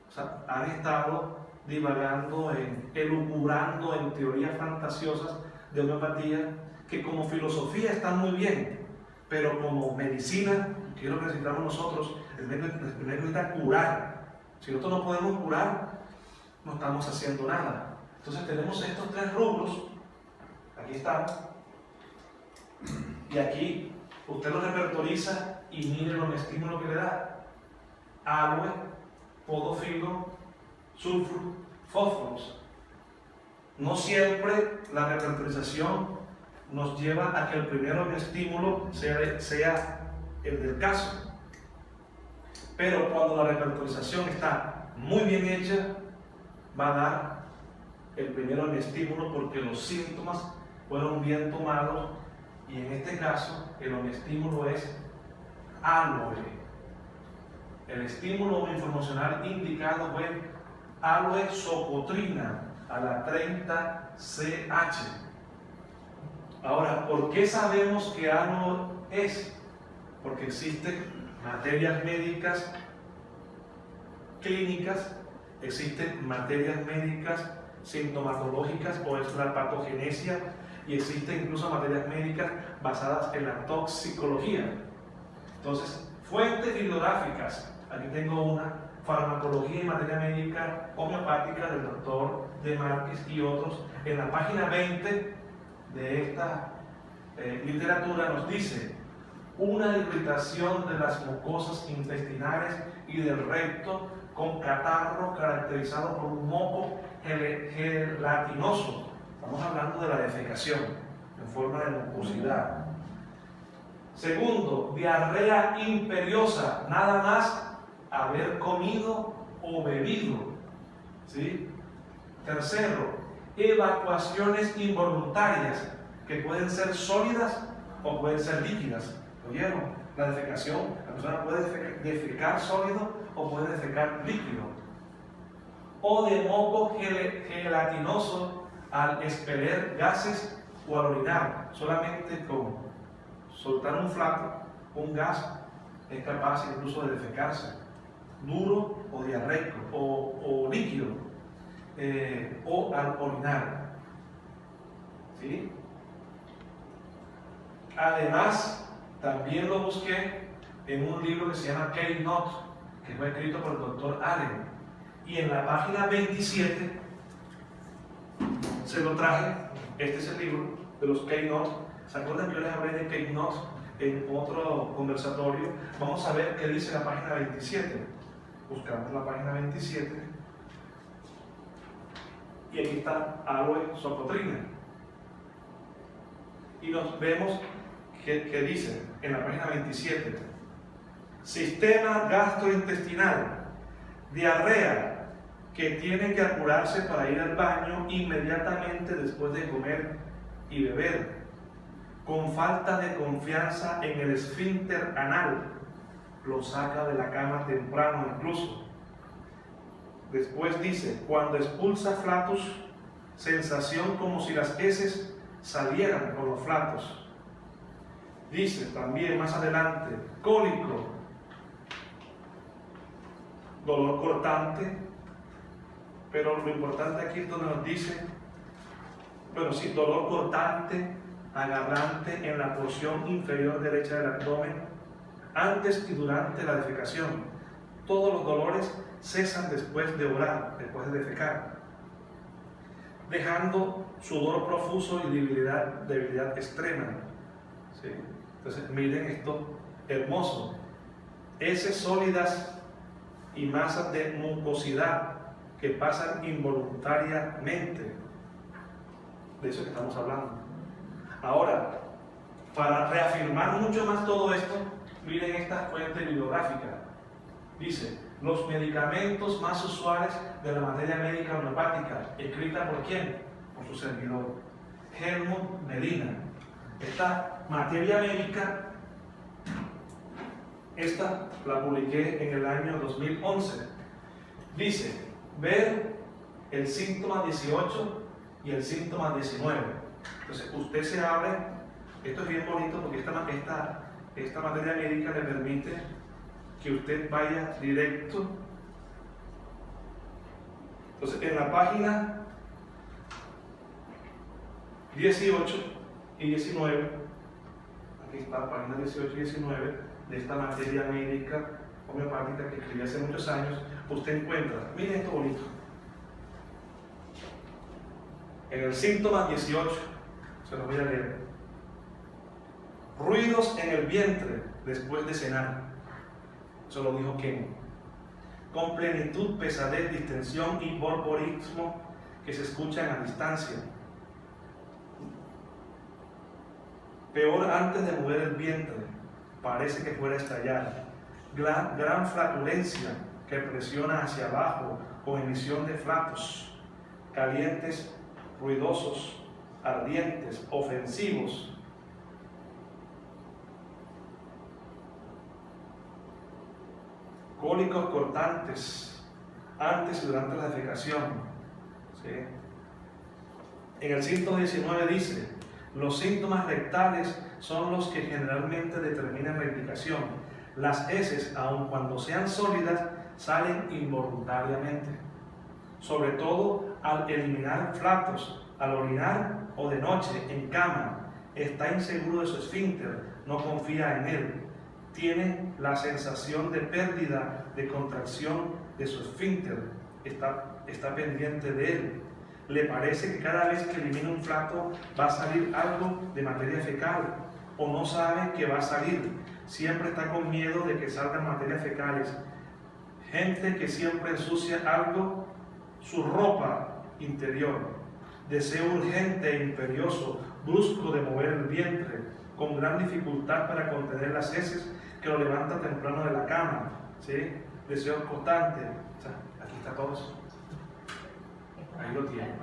O sea, han estado divagando, elucubrando en teorías fantasiosas de homeopatía, que como filosofía están muy bien, pero como medicina, que es lo que necesitamos nosotros, el médico necesita curar. Si nosotros no podemos curar, no estamos haciendo nada. Entonces tenemos estos 3 rubros, aquí están, y aquí usted lo repertoriza y mire los estímulos que le da: aloe, podofilo, sulfuro, fósforos. No siempre la repertorización nos lleva a que el primero estímulo sea el del caso. Pero cuando la repertorización está muy bien hecha, va a dar el primero estímulo, porque los síntomas fueron bien tomados, y en este caso el estímulo es aloe. El estímulo informacional indicado fue aloe socotrina a la 30CH. Ahora, ¿por qué sabemos que aloe es? Porque existen materias médicas clínicas, existen materias médicas sintomatológicas, o es la patogenesia, y existen incluso materias médicas basadas en la toxicología. Entonces, fuentes bibliográficas, aquí tengo una: Farmacología y materia médica homeopática del doctor de Márquez y otros. En la página 20 de esta literatura nos dice: una irritación de las mucosas intestinales y del recto con catarro caracterizado por un moco gelatinoso. Estamos hablando de la defecación en forma de mucosidad. Segundo, diarrea imperiosa, nada más haber comido o bebido, ¿sí? Tercero, evacuaciones involuntarias, que pueden ser sólidas o pueden ser líquidas. ¿Oyeron? La defecación, la persona puede defecar sólido o puede defecar líquido. O de moco gelatinoso al expeler gases o al orinar. Solamente con soltar un flaco, un gas, es capaz incluso de defecarse. Duro o diarreico, o líquido, o al orinar. ¿Sí? Además, también lo busqué en un libro que se llama Keynote, que fue escrito por el doctor Allen, y en la página 27 se lo traje. Este es el libro de los Keynote. ¿Se acuerdan que yo les hablé de Keynote en otro conversatorio? Vamos a ver qué dice la página 27. Buscamos la página 27 y aquí está aloe socotrina, y nos vemos que dice en la página 27: sistema gastrointestinal, diarrea que tiene que apurarse para ir al baño inmediatamente después de comer y beber, con falta de confianza en el esfínter anal, lo saca de la cama temprano incluso. Después dice: cuando expulsa flatus, sensación como si las heces salieran por los flatos. Dice también más adelante: cólico, dolor cortante, pero lo importante aquí es donde nos dice, bueno, sí, dolor cortante, agarrante en la porción inferior derecha del abdomen, antes y durante la defecación. Todos los dolores cesan después de orar, después de defecar, dejando sudor profuso y debilidad extrema. ¿Sí? Entonces, miren esto hermoso. Heces sólidas y masas de mucosidad que pasan involuntariamente. De eso que estamos hablando. Ahora, para reafirmar mucho más todo esto, miren esta fuente bibliográfica. Dice, los medicamentos más usuales de la materia médica homeopática, escrita por quién? Por su servidor, Helmut Medina. Esta materia médica, esta la publiqué en el año 2011. Dice, ver el síntoma 18 y el síntoma 19. Entonces, usted se abre, esto es bien bonito porque esta materia médica le permite que usted vaya directo. Entonces, en la página 18 y 19, aquí está, página 18 y 19, de esta materia médica homeopática que escribí hace muchos años, usted encuentra, miren esto bonito, en el síntoma 18, se los voy a leer: ruidos en el vientre después de cenar. Eso lo dijo Ken. Con plenitud, pesadez, distensión y borborismo que se escuchan a distancia. Peor antes de mover el vientre, parece que fuera a estallar. Gran flatulencia que presiona hacia abajo con emisión de flatos, calientes, ruidosos, ardientes, ofensivos. Cólicos cortantes, antes y durante la defecación. ¿Sí? En el síntoma 19 dice, los síntomas rectales son los que generalmente determinan la indicación. Las heces, aun cuando sean sólidas, salen involuntariamente. Sobre todo al eliminar flatos, al orinar o de noche, en cama. Está inseguro de su esfínter, no confía en él. Tiene la sensación de pérdida de contracción de su esfínter, está pendiente de él. Le parece que cada vez que elimina un flato va a salir algo de materia fecal, o no sabe que va a salir. Siempre está con miedo de que salgan materias fecales. Gente que siempre ensucia algo, su ropa interior. Deseo urgente e imperioso, brusco de mover el vientre, con gran dificultad para contener las heces que lo levanta temprano de la cama, ¿sí? Deseo constante. O sea, aquí está todo eso. Ahí lo tiene.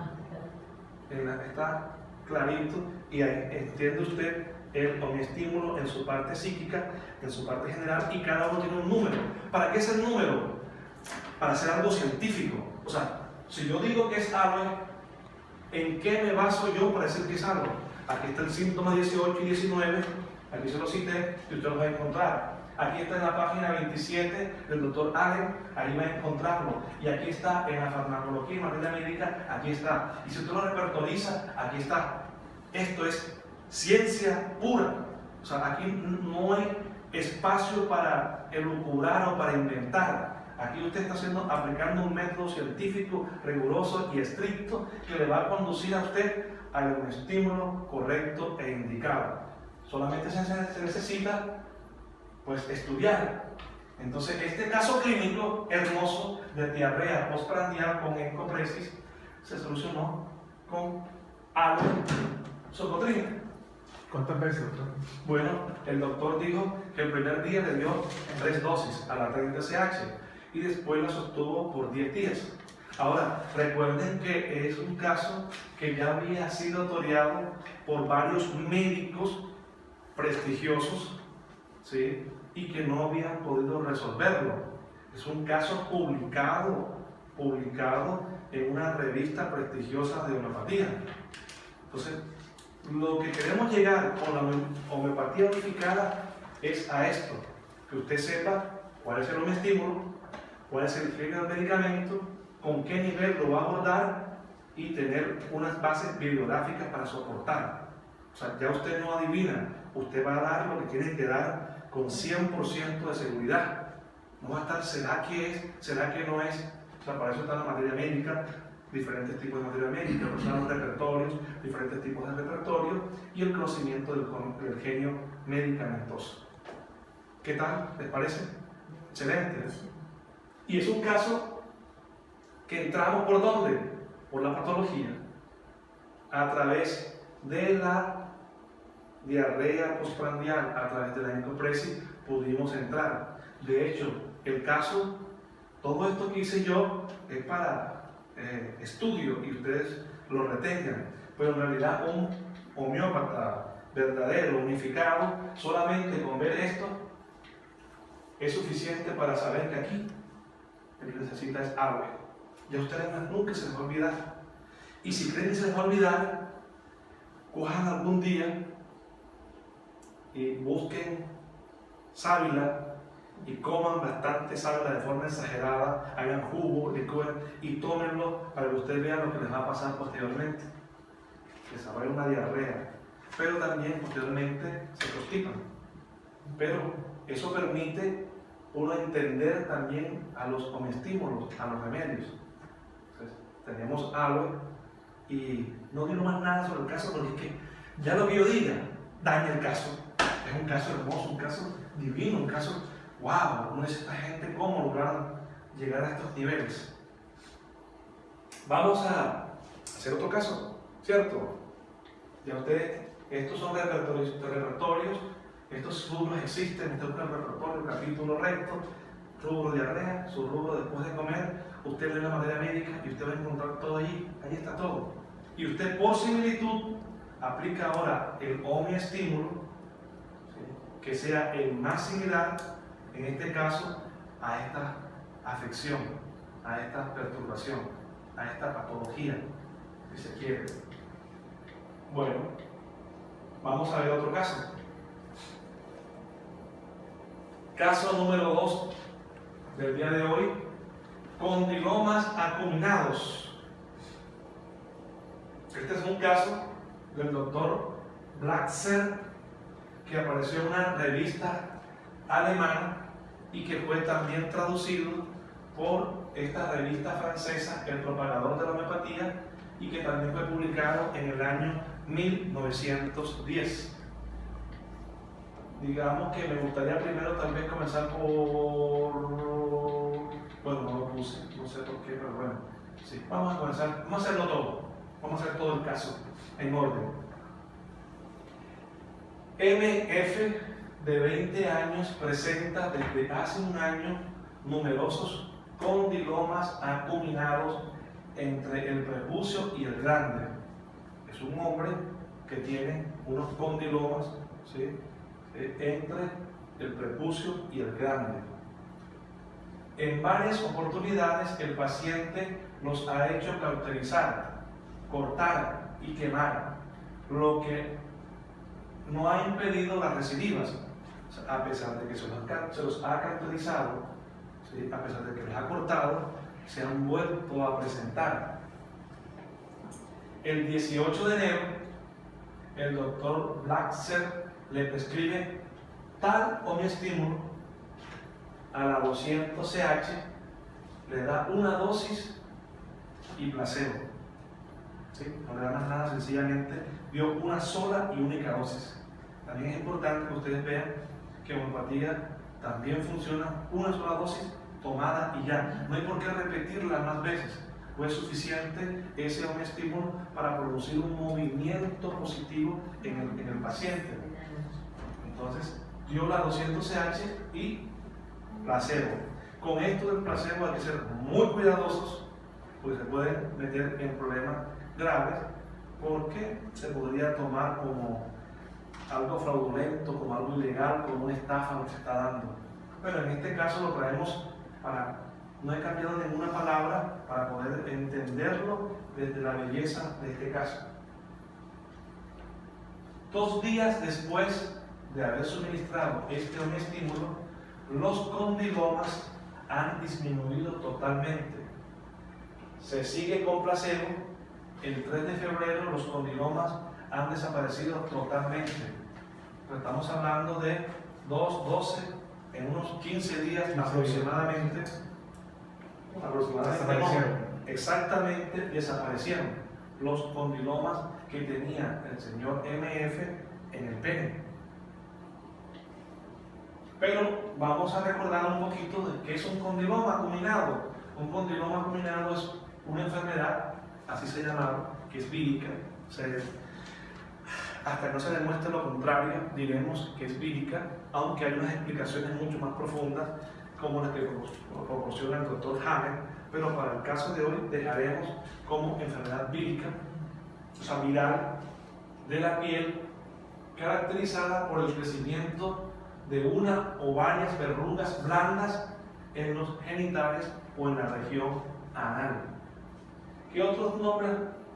Está clarito y ahí entiende usted el estímulo en su parte psíquica, en su parte general, y cada uno tiene un número. ¿Para qué es el número? Para hacer algo científico. O sea, si yo digo que es aloe, ¿en qué me baso yo para decir que es aloe? Aquí está el síntoma 18 y 19, aquí se lo cité y usted lo va a encontrar. Aquí está en la página 27 del doctor Allen, ahí va a encontrarlo. Y aquí está en la farmacología y materia médica, aquí está. Y si usted lo repertoriza, aquí está. Esto es ciencia pura. O sea, aquí no hay espacio para elucubrar o para inventar. Aquí usted está aplicando un método científico riguroso y estricto que le va a conducir a usted a un estímulo correcto e indicado. Solamente se necesita pues estudiar. Entonces, este caso clínico hermoso de diarrea postprandial con encopresis se solucionó con aloe-socotrina. ¿Cuántas veces, doctor? Bueno, el doctor dijo que el primer día le dio 3 dosis a la 30CH y después la sostuvo por 10 días. Ahora, recuerden que es un caso que ya había sido toreado por varios médicos prestigiosos, ¿sí? Y que no habían podido resolverlo. Es un caso publicado en una revista prestigiosa de homeopatía. Entonces, lo que queremos llegar con la homeopatía unificada es a esto, que usted sepa cuál es el estímulo, cuál es el efecto del medicamento, con qué nivel lo va a abordar y tener unas bases bibliográficas para soportar. O sea, ya usted no adivina, usted va a dar lo que tiene que dar con 100% de seguridad. No va a estar, ¿será que es? ¿Será que no es? O sea, para eso está la materia médica, diferentes tipos de materia médica, los repertorios, diferentes tipos de repertorios y el conocimiento del genio medicamentoso. ¿Qué tal? ¿Les parece? Excelente. Y es un caso que entramos ¿por dónde? Por la patología, a través de la diarrea postprandial, a través de la endopresis, pudimos entrar. De hecho, el caso, todo esto que hice yo es para estudio y ustedes lo retengan, pero en realidad un homeópata verdadero, unificado, solamente con ver esto es suficiente para saber que aquí lo que necesita es agua. Ya a ustedes nunca se les va a olvidar. Y si creen que se les va a olvidar, cojan algún día y busquen sábila y coman bastante sábila de forma exagerada, hagan jugo, licor y tómenlo para que ustedes vean lo que les va a pasar posteriormente. Les va a haber una diarrea, pero también posteriormente se constipan. Pero eso permite uno entender también a los comestímulos, a los remedios. Entonces, tenemos aloe y no digo más nada sobre el caso porque es que ya lo que yo diga daña el caso. Es un caso hermoso, un caso divino, un caso, wow, uno dice, esta gente cómo lograron llegar a estos niveles. Vamos a hacer otro caso, ¿cierto? Ya ustedes, estos son repertorios, estos rubros existen, usted busca el repertorio, capítulo recto, rubro diarrea, su rubro después de comer, usted lee la materia médica y usted va a encontrar todo allí, ahí está todo. Y usted por similitud aplica ahora el homeoestímulo, ¿sí?, que sea el más similar, en este caso, a esta afección, a esta perturbación, a esta patología, si se quiere. Bueno, vamos a ver otro caso. Caso número 2 del día de hoy, condilomas acuminados. Este es un caso del doctor Blackser, que apareció en una revista alemana y que fue también traducido por esta revista francesa, El Propagador de la Homeopatía, y que también fue publicado en el año 1910. Digamos que me gustaría primero tal vez comenzar por... Bueno, no lo puse, no sé por qué, pero bueno. Sí, vamos a comenzar, vamos a hacerlo todo. Vamos a hacer todo el caso en orden. MF, de 20 años, presenta desde hace un año numerosos condilomas acuminados entre el prepucio y el glande. Es un hombre que tiene unos condilomas, ¿sí?, entre el prepucio y el glande. En varias oportunidades el paciente los ha hecho cauterizar, cortar y quemar, lo que no ha impedido las recidivas, a pesar de que se los ha cauterizado, ¿sí?, a pesar de que los ha cortado, se han vuelto a presentar. El 18 de enero, el doctor Blackser le prescribe tal homeoestímulo a la 200 CH, le da una dosis y placebo. ¿Sí? No le da más nada, sencillamente dio una sola y única dosis. También es importante que ustedes vean que homeopatía también funciona una sola dosis tomada y ya. No hay por qué repetirla más veces. No es suficiente ese homeoestímulo para producir un movimiento positivo en el paciente. Entonces, dio la 200 CH y placebo. Con esto del placebo hay que ser muy cuidadosos, porque se pueden meter en problemas graves, porque se podría tomar como algo fraudulento, como algo ilegal, como una estafa lo que se está dando. Pero en este caso lo traemos para, no he cambiado ninguna palabra para poder entenderlo desde la belleza de este caso. 2 días después de haber suministrado este homeoestímulo, los condilomas han disminuido totalmente. Se sigue con placebo. El 3 de febrero los condilomas han desaparecido totalmente. Estamos hablando de 2, 12, en unos 15 días aproximadamente. Exactamente desaparecieron los condilomas que tenía el señor MF en el pene. Pero vamos a recordar un poquito de qué es un condiloma acuminado. Un condiloma acuminado es una enfermedad, así se llama, que es vírica. Hasta que no se demuestre lo contrario, diremos que es vírica, aunque hay unas explicaciones mucho más profundas, como las que proporciona el doctor Hammer, pero para el caso de hoy dejaremos como enfermedad vírica, o sea, viral, de la piel, caracterizada por el crecimiento de una o varias verrugas blandas en los genitales o en la región anal. ¿Qué otros nombres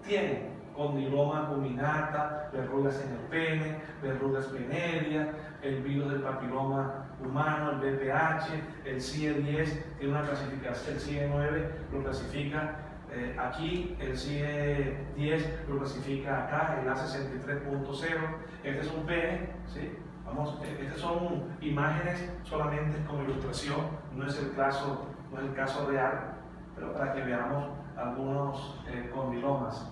tiene? Condiloma acuminata, verrugas en el pene, verrugas venéreas, el virus del papiloma humano, el BPH, el CIE10 tiene una clasificación, el CIE9 lo clasifica aquí, el CIE10 lo clasifica acá, el A63.0. Este es un pene, ¿sí? Estas son imágenes solamente como ilustración, no es el caso real, pero para que veamos algunos condilomas,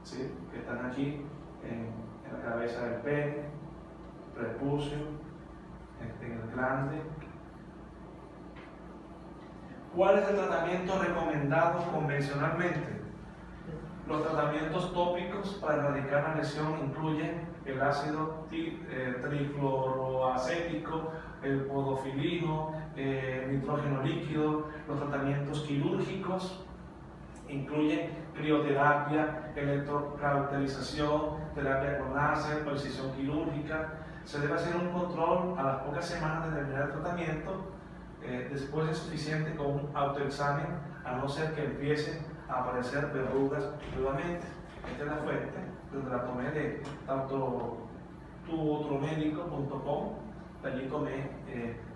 ¿sí? Que están aquí en la cabeza del pene, prepucio, en el glande. ¿Cuál es el tratamiento recomendado convencionalmente? Los tratamientos tópicos para erradicar la lesión incluyen el ácido trifluoroacético, el podofilino, nitrógeno líquido. Los tratamientos quirúrgicos incluyen crioterapia, electrocauterización, terapia con láser, incisión quirúrgica. Se debe hacer un control a las pocas semanas de terminar el tratamiento. Después es suficiente con un autoexamen, a no ser que empiecen a aparecer verrugas nuevamente. Esta es la fuente, donde la tomé de tanto tuotromédico.com. De allí tomé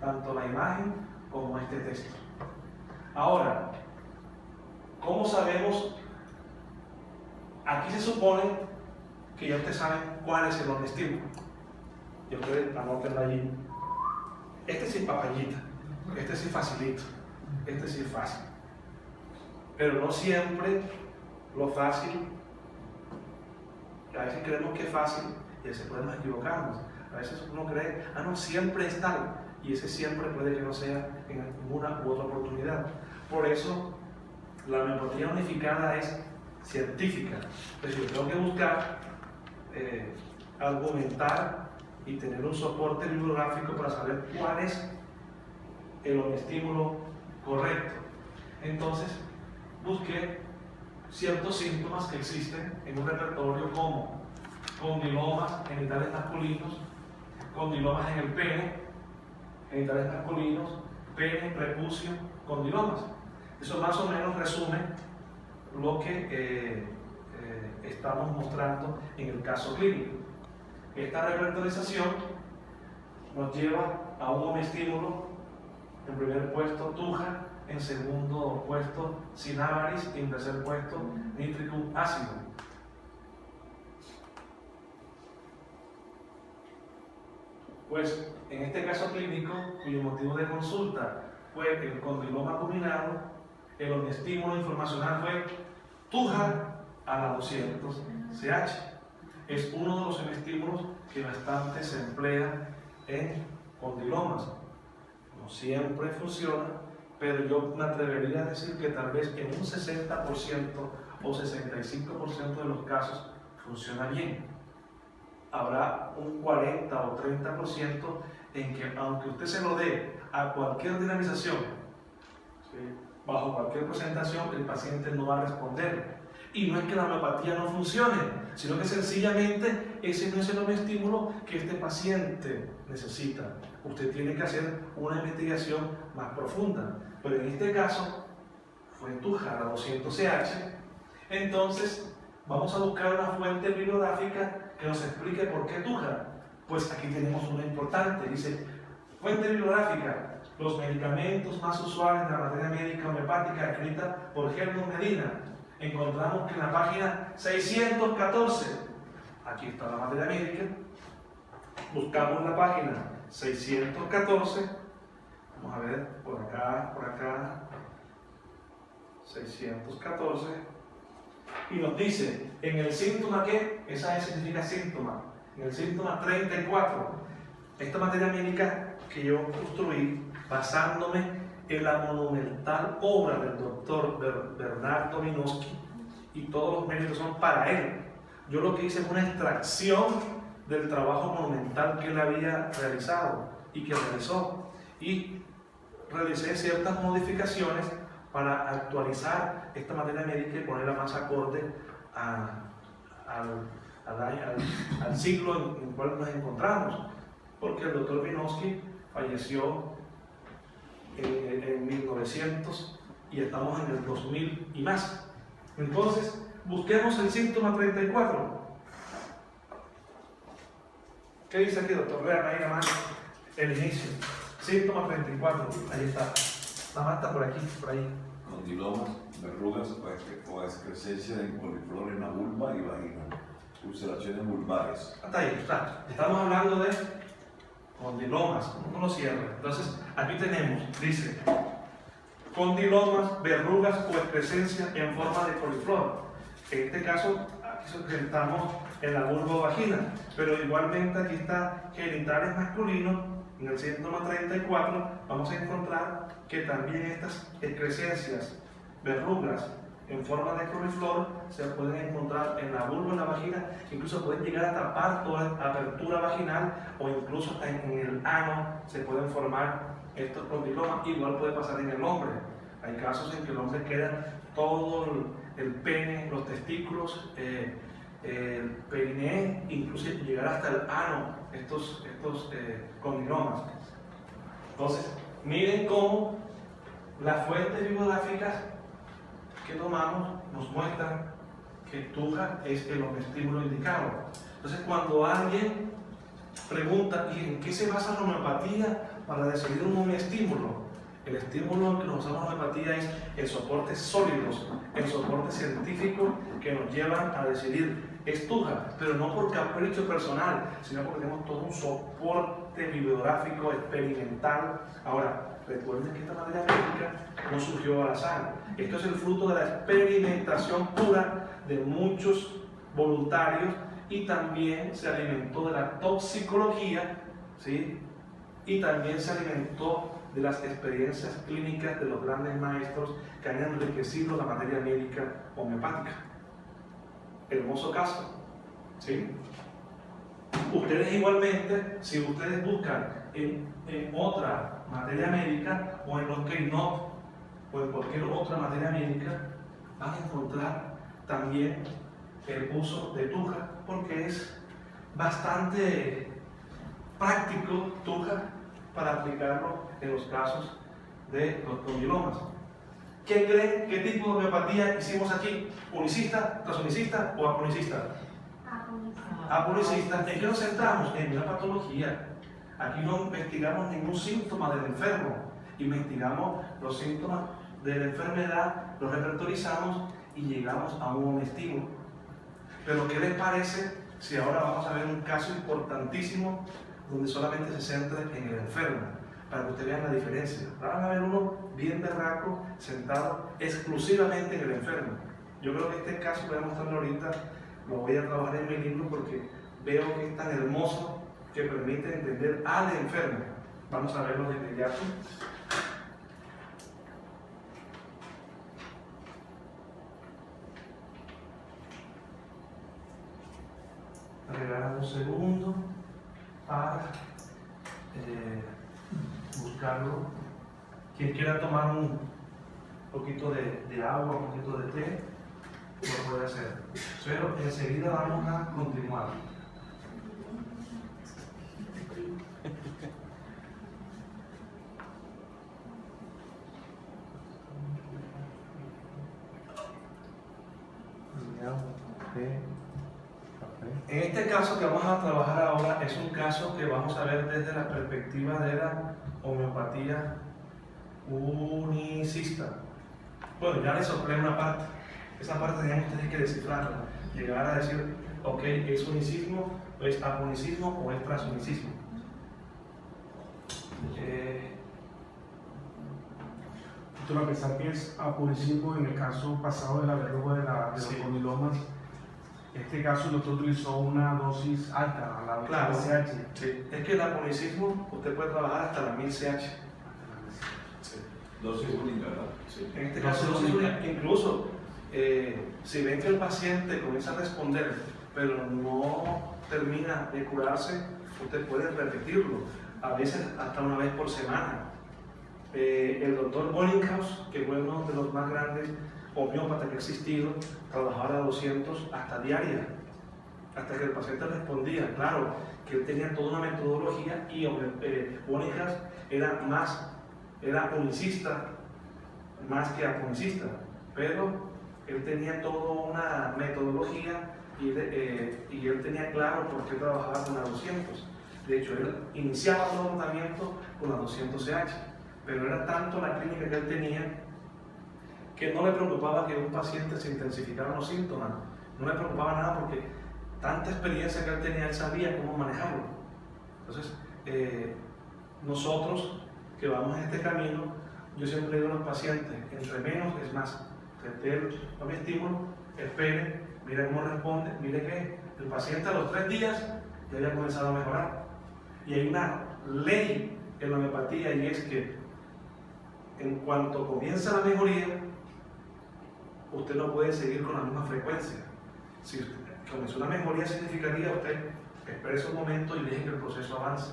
tanto la imagen como este texto. Ahora, ¿cómo sabemos? Aquí se supone que ya ustedes saben cuál es el estímulo. Y ustedes anótenlo allí. Este sí es papayita, este sí es facilito, este sí es fácil. Pero no siempre lo fácil, a veces creemos que es fácil y a veces podemos equivocarnos. A veces uno cree, no, siempre es tal, y ese siempre puede que no sea en una u otra oportunidad. Por eso, la homeopatía unificada es científica. Es decir, tengo que buscar, argumentar y tener un soporte bibliográfico para saber cuál es el estímulo correcto. Entonces, busqué ciertos síntomas que existen en un repertorio como condilomas genitales masculinos, condilomas en el pene, genitales masculinos, pene, prepucio, condilomas. Eso más o menos resume lo que estamos mostrando en el caso clínico. Esta repertorización nos lleva a un estímulo, en primer puesto tuja, en segundo puesto cinnabaris y en tercer puesto nitricum ácido. Pues en este caso clínico, cuyo motivo de consulta fue el condiloma acuminado, el estímulo informacional fue tuja a la 200 CH. Es uno de los estímulos que bastante se emplea en condilomas. No siempre funciona, pero yo me atrevería a decir que tal vez en un 60% o 65% de los casos funciona bien. Habrá un 40 o 30% en que, aunque usted se lo dé a cualquier dinamización, ¿sí?, bajo cualquier presentación, el paciente no va a responder. Y no es que la homeopatía no funcione, sino que sencillamente ese no es el estímulo que este paciente necesita. Usted tiene que hacer una investigación más profunda. Pero en este caso, fue tuja a 200 CH. Entonces, vamos a buscar una fuente bibliográfica que nos explique por qué tuja. Pues aquí tenemos una importante. Dice, fuente bibliográfica, los medicamentos más usuales de la materia médica homeopática escrita por Helmut Medina. Encontramos que en la página 614, aquí está la materia médica, buscamos la página 614, vamos a ver, por acá, 614, y nos dice, en el síntoma ¿qué? Esa S significa síntoma, en el síntoma 34, esta materia médica que yo construí basándome en la monumental obra del doctor Bernard Dominowski, y todos los méritos son para él. Yo lo que hice fue una extracción del trabajo monumental que él había realizado y que realizó, y realicé ciertas modificaciones para actualizar esta materia médica y ponerla más acorde al siglo en el cual nos encontramos, porque el doctor Dominowski falleció en 1900 y estamos en el 2000 y más. Entonces, busquemos el síntoma 34. ¿Qué dice aquí, doctor? Vean ahí nada más el inicio. Síntoma 34, ahí está. Nada más está por aquí, por ahí. Condilomas, verrugas o excrescencia de coliflor en la vulva y vagina, ulceraciones vulvares. Hasta ahí está. Estamos hablando de condilomas, no lo cierra. Entonces, aquí tenemos, dice, condilomas, verrugas o excrescencia en forma de coliflor. En este caso, aquí estamos en la vulva o vagina, pero igualmente aquí está genitales masculinos. En el síntoma 34 vamos a encontrar que también estas excrescencias, verrugas en forma de coliflor se pueden encontrar en la vulva o en la vagina, incluso pueden llegar a tapar toda apertura vaginal, o incluso en el ano se pueden formar estos condilomas. Igual puede pasar en el hombre. Hay casos en que el hombre queda todo el pene, los testículos, el periné, incluso llegar hasta el ano, estos condilomas. Entonces, miren cómo las fuentes bibliográficas que tomamos nos muestran que tuja es el estímulo indicado. Entonces, cuando alguien pregunta, ¿y en qué se basa la homeopatía para decidir un estímulo? El estímulo que nos usamos en la homeopatía es el soporte sólidos, el soporte científico que nos llevan a decidir. Es tuja, pero no por capricho personal, sino porque tenemos todo un soporte bibliográfico, experimental. Ahora, recuerden que esta materia médica no surgió al azar. Esto es el fruto de la experimentación pura de muchos voluntarios, y también se alimentó de la toxicología, ¿sí? Y también se alimentó de las experiencias clínicas de los grandes maestros que han enriquecido la materia médica homeopática. Hermoso caso, ¿sí? Ustedes igualmente, si ustedes buscan en otra materia médica, o en los Keinot, o en cualquier otra materia médica, van a encontrar también el uso de tuja, porque es bastante práctico tuja para aplicarlo en los casos de los condilomas. ¿Qué creen? ¿Qué tipo de homeopatía hicimos aquí? ¿Unicista, transunicista o aponicista? Aponicista. ¿En qué nos centramos? En una patología. Aquí no investigamos ningún síntoma del enfermo, investigamos los síntomas de la enfermedad, los repertorizamos y llegamos a un estímulo. Pero ¿qué les parece si ahora vamos a ver un caso importantísimo donde solamente se centra en el enfermo, para que ustedes vean la diferencia? Van a ver uno bien berraco, sentado exclusivamente en el enfermo. Yo creo que este caso que voy a mostrarlo ahorita lo voy a trabajar en mi libro, porque veo que es tan hermoso que permite entender al enfermo. Vamos a verlo de inmediato. Regalan un segundo para buscarlo. Quien quiera tomar un poquito de agua, un poquito de té, lo puede hacer. Pero enseguida vamos a continuar. En este caso que vamos a trabajar ahora es un caso que vamos a ver desde la perspectiva de la homeopatía unicista. Bueno, ya les soplé una parte. Esa parte tenían ustedes que descifrarla. Llegar a decir, ok, ¿es unicismo, o es apunicismo o es transunicismo? Tú vas a pensar que es apuricismo en el caso pasado de la verruga de los Sí. condilomas. En este caso el doctor utilizó una dosis alta, la Claro. CH. Sí. Es que el apunicismo usted puede trabajar hasta la 1000 CH. Sí. Dosis única, ¿verdad? Sí. En este No caso, se dosis única. única. Incluso si ven que el paciente comienza a responder, pero no termina de curarse, usted puede repetirlo, a veces hasta una vez por semana. El doctor Bollinghaus, que fue uno de los más grandes homeópatas que ha existido, trabajaba a 200 hasta diaria, hasta que el paciente respondía. Claro, que él tenía toda una metodología y Bollinghaus era unicista más que apunicista, pero él tenía toda una metodología y él tenía claro por qué trabajaba con la 200. De hecho, él iniciaba todo el tratamiento con la 200 CH, pero era tanto la clínica que él tenía que no le preocupaba que un paciente se intensificaran los síntomas, no le preocupaba nada porque tanta experiencia que él tenía, él sabía cómo manejarlo. Entonces, nosotros que vamos en este camino, yo siempre digo a los pacientes, entre menos es más. No me estímulo, espere, mire cómo responde, mire que el paciente a los 3 días ya había comenzado a mejorar. Y hay una ley en la homeopatía y es que en cuanto comienza la mejoría, usted no puede seguir con la misma frecuencia. Si usted comenzó una mejoría significativa, usted espere un momento y deje que el proceso avance.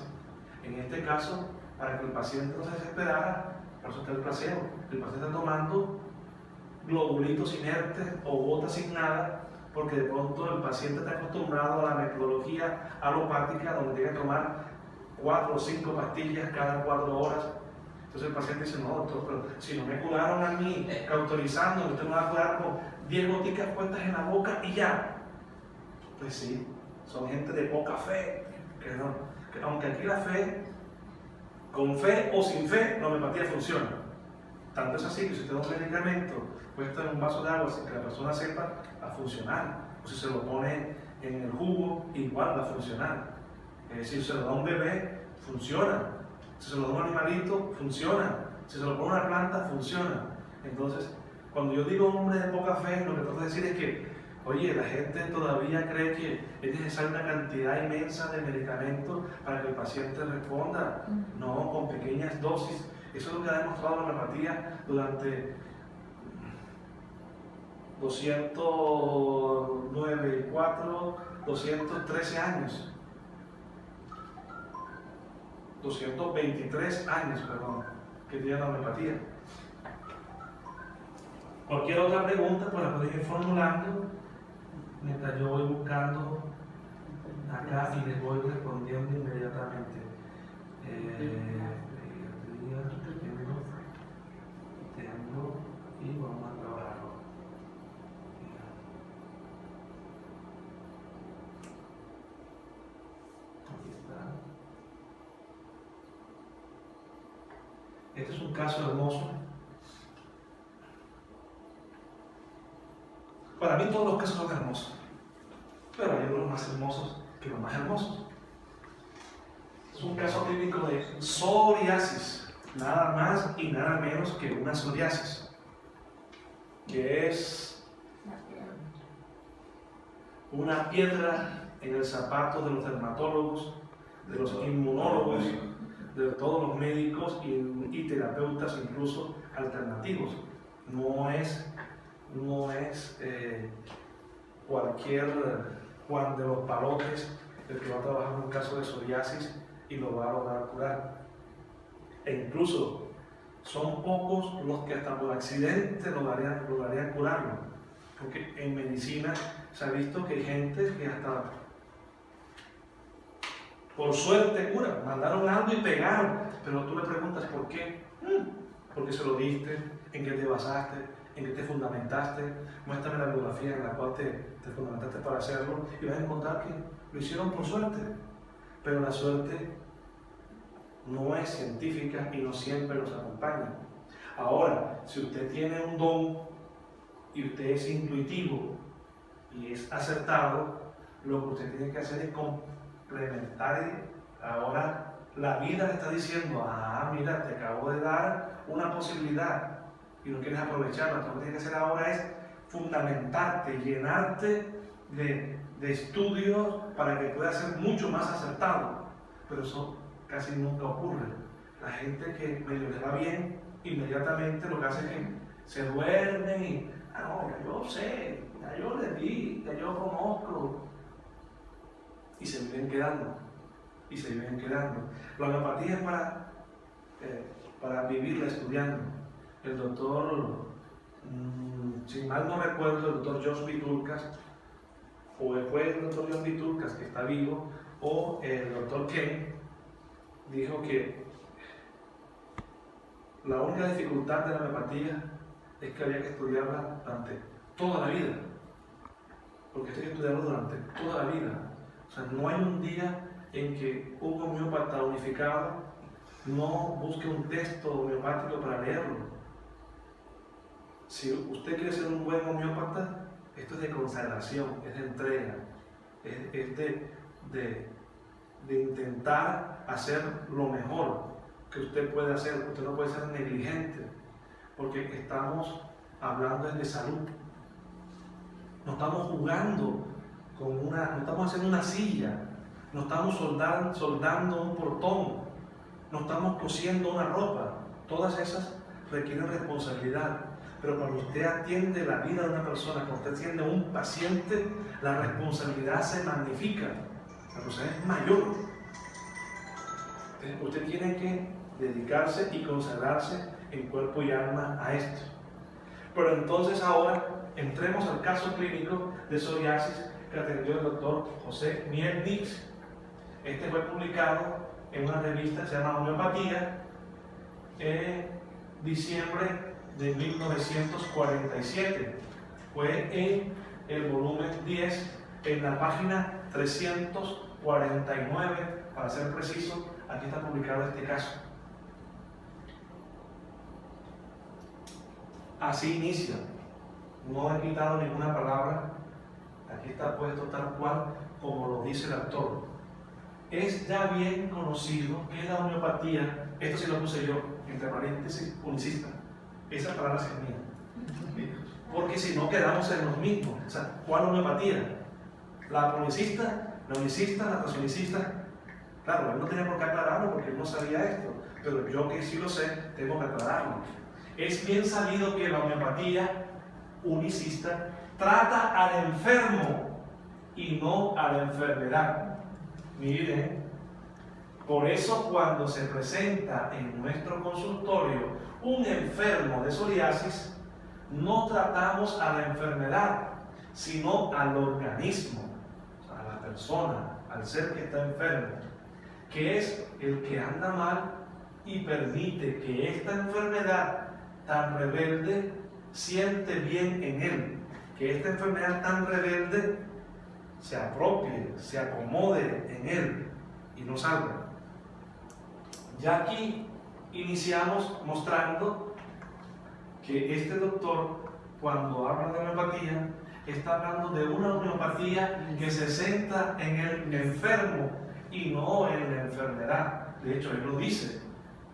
En este caso, para que el paciente no se desesperara, por eso está el placebo. El paciente está tomando globulitos inertes o gotas sin nada, porque de pronto el paciente está acostumbrado a la metodología alopática donde tiene que tomar 4 o 5 pastillas cada 4 horas. Entonces el paciente dice, no doctor, pero si no me curaron a mí cauterizando, usted me va a curar con 10 goticas puestas en la boca y ya. Pues sí, son gente de poca fe, que aunque aquí la fe, con fe o sin fe, la homeopatía funciona. Tanto es así que si usted da un medicamento puesto en un vaso de agua sin que la persona sepa, va a funcionar. O si se lo pone en el jugo, igual va a funcionar. Si se lo da a un bebé, funciona. Si se lo da a un animalito, funciona. Si se lo pone a una planta, funciona. Entonces, cuando yo digo hombre de poca fe, lo que trato de decir es que, oye, la gente todavía cree que es necesaria una cantidad inmensa de medicamentos para que el paciente responda. No, con pequeñas dosis. Eso es lo que ha demostrado la homeopatía durante 213 años. 223 años, perdón, que tiene la homeopatía. Cualquier otra pregunta, pues la pueden ir formulando mientras yo voy buscando acá y les voy respondiendo inmediatamente. Y vamos a trabajarlo. Aquí está. Este es un caso hermoso. Para mí todos los casos son hermosos, pero hay unos más hermosos que los más hermosos. Es un caso típico de psoriasis, nada más y nada menos que una psoriasis, que es una piedra en el zapato de los dermatólogos, de los inmunólogos, de todos los médicos y terapeutas incluso alternativos. No es cualquier Juan de los Palotes el que va a trabajar en un caso de psoriasis y lo va a lograr curar. E incluso son pocos los que hasta por accidente lograrían curarlo. Porque en medicina se ha visto que hay gente que hasta por suerte cura, mandaron algo y pegaron, pero tú le preguntas ¿por qué? Porque se lo diste, en qué te basaste, en qué te fundamentaste, muéstrame la bibliografía en la cual te fundamentaste para hacerlo y vas a encontrar que lo hicieron por suerte, pero la suerte no es científica y no siempre nos acompaña. Ahora, si usted tiene un don y usted es intuitivo y es acertado, lo que usted tiene que hacer es complementar. Ahora la vida le está diciendo, mira, te acabo de dar una posibilidad y no quieres aprovecharla. Lo que tienes que hacer ahora es fundamentarte, llenarte de estudios para que puedas ser mucho más acertado. Pero eso casi nunca ocurre. La gente que medio le va bien, inmediatamente lo que hace es que se duermen y, no, ya yo sé, ya yo le di, ya yo conozco. Y se viven quedando. La homeopatía es para vivirla estudiando. El doctor, si mal no recuerdo, el doctor Josh Vitulcas, o fue el doctor Josh Vitulcas que está vivo, o el doctor Ken, dijo que la única dificultad de la homeopatía es que había que estudiarla durante toda la vida. Porque esto hay que estudiarlo durante toda la vida. O sea, no hay un día en que un homeópata unificado no busque un texto homeopático para leerlo. Si usted quiere ser un buen homeópata, esto es de consagración, es de entrega, es de intentar hacer lo mejor que usted puede hacer. Usted no puede ser negligente, porque estamos hablando de salud. No estamos jugando no estamos haciendo una silla, no estamos soldando un portón, no estamos cosiendo una ropa. Todas esas requieren responsabilidad. Pero cuando usted atiende la vida de una persona, cuando usted atiende a un paciente, la responsabilidad se magnifica, la responsabilidad es mayor. Entonces, usted tiene que dedicarse y consagrarse en cuerpo y alma a esto. Pero entonces ahora entremos al caso clínico de psoriasis que atendió el doctor José Mier Dix. Este fue publicado en una revista que se llama Homeopatía en diciembre de 1947. Fue en el volumen 10, en la página 349, para ser preciso. Aquí está publicado este caso. Así inicia. No he quitado ninguna palabra. Aquí está puesto tal cual como lo dice el autor. Es ya bien conocido que la homeopatía, esto sí lo puse yo, entre paréntesis, unicista. Esa palabra sí es mía. Porque si no quedamos en los mismos. O sea, ¿cuál homeopatía? La unicista, la transunicista. Claro, él no tenía por qué aclararlo porque él no sabía esto. Pero yo que sí lo sé, tengo que aclararlo. Es bien sabido que la homeopatía unicista trata al enfermo y no a la enfermedad. Miren, por eso cuando se presenta en nuestro consultorio un enfermo de psoriasis, no tratamos a la enfermedad, sino al organismo, a la persona, al ser que está enfermo, que es el que anda mal y permite que esta enfermedad tan rebelde siente bien en él, que esta enfermedad tan rebelde se apropie, se acomode en él y no salga. Ya aquí iniciamos mostrando que este doctor, cuando habla de homeopatía, está hablando de una homeopatía que se centra en el enfermo y no en la enfermedad. De hecho, él lo dice,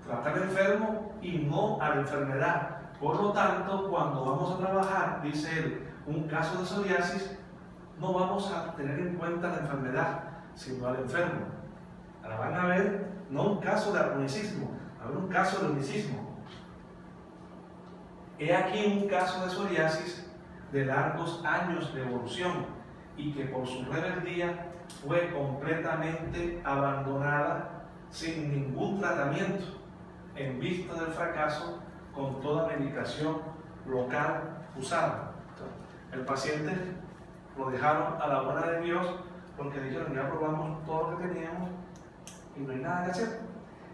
trata al enfermo y no a la enfermedad. Por lo tanto, cuando vamos a trabajar, dice él, un caso de psoriasis, no vamos a tener en cuenta la enfermedad, sino al enfermo. Ahora van a ver, no un caso de armonicismo, a ver un caso de unicismo. He aquí un caso de psoriasis de largos años de evolución y que por su rebeldía fue completamente abandonada sin ningún tratamiento en vista del fracaso con toda medicación local usada. El paciente lo dejaron a la buena de Dios porque dijeron, ya probamos todo lo que teníamos y no hay nada que hacer.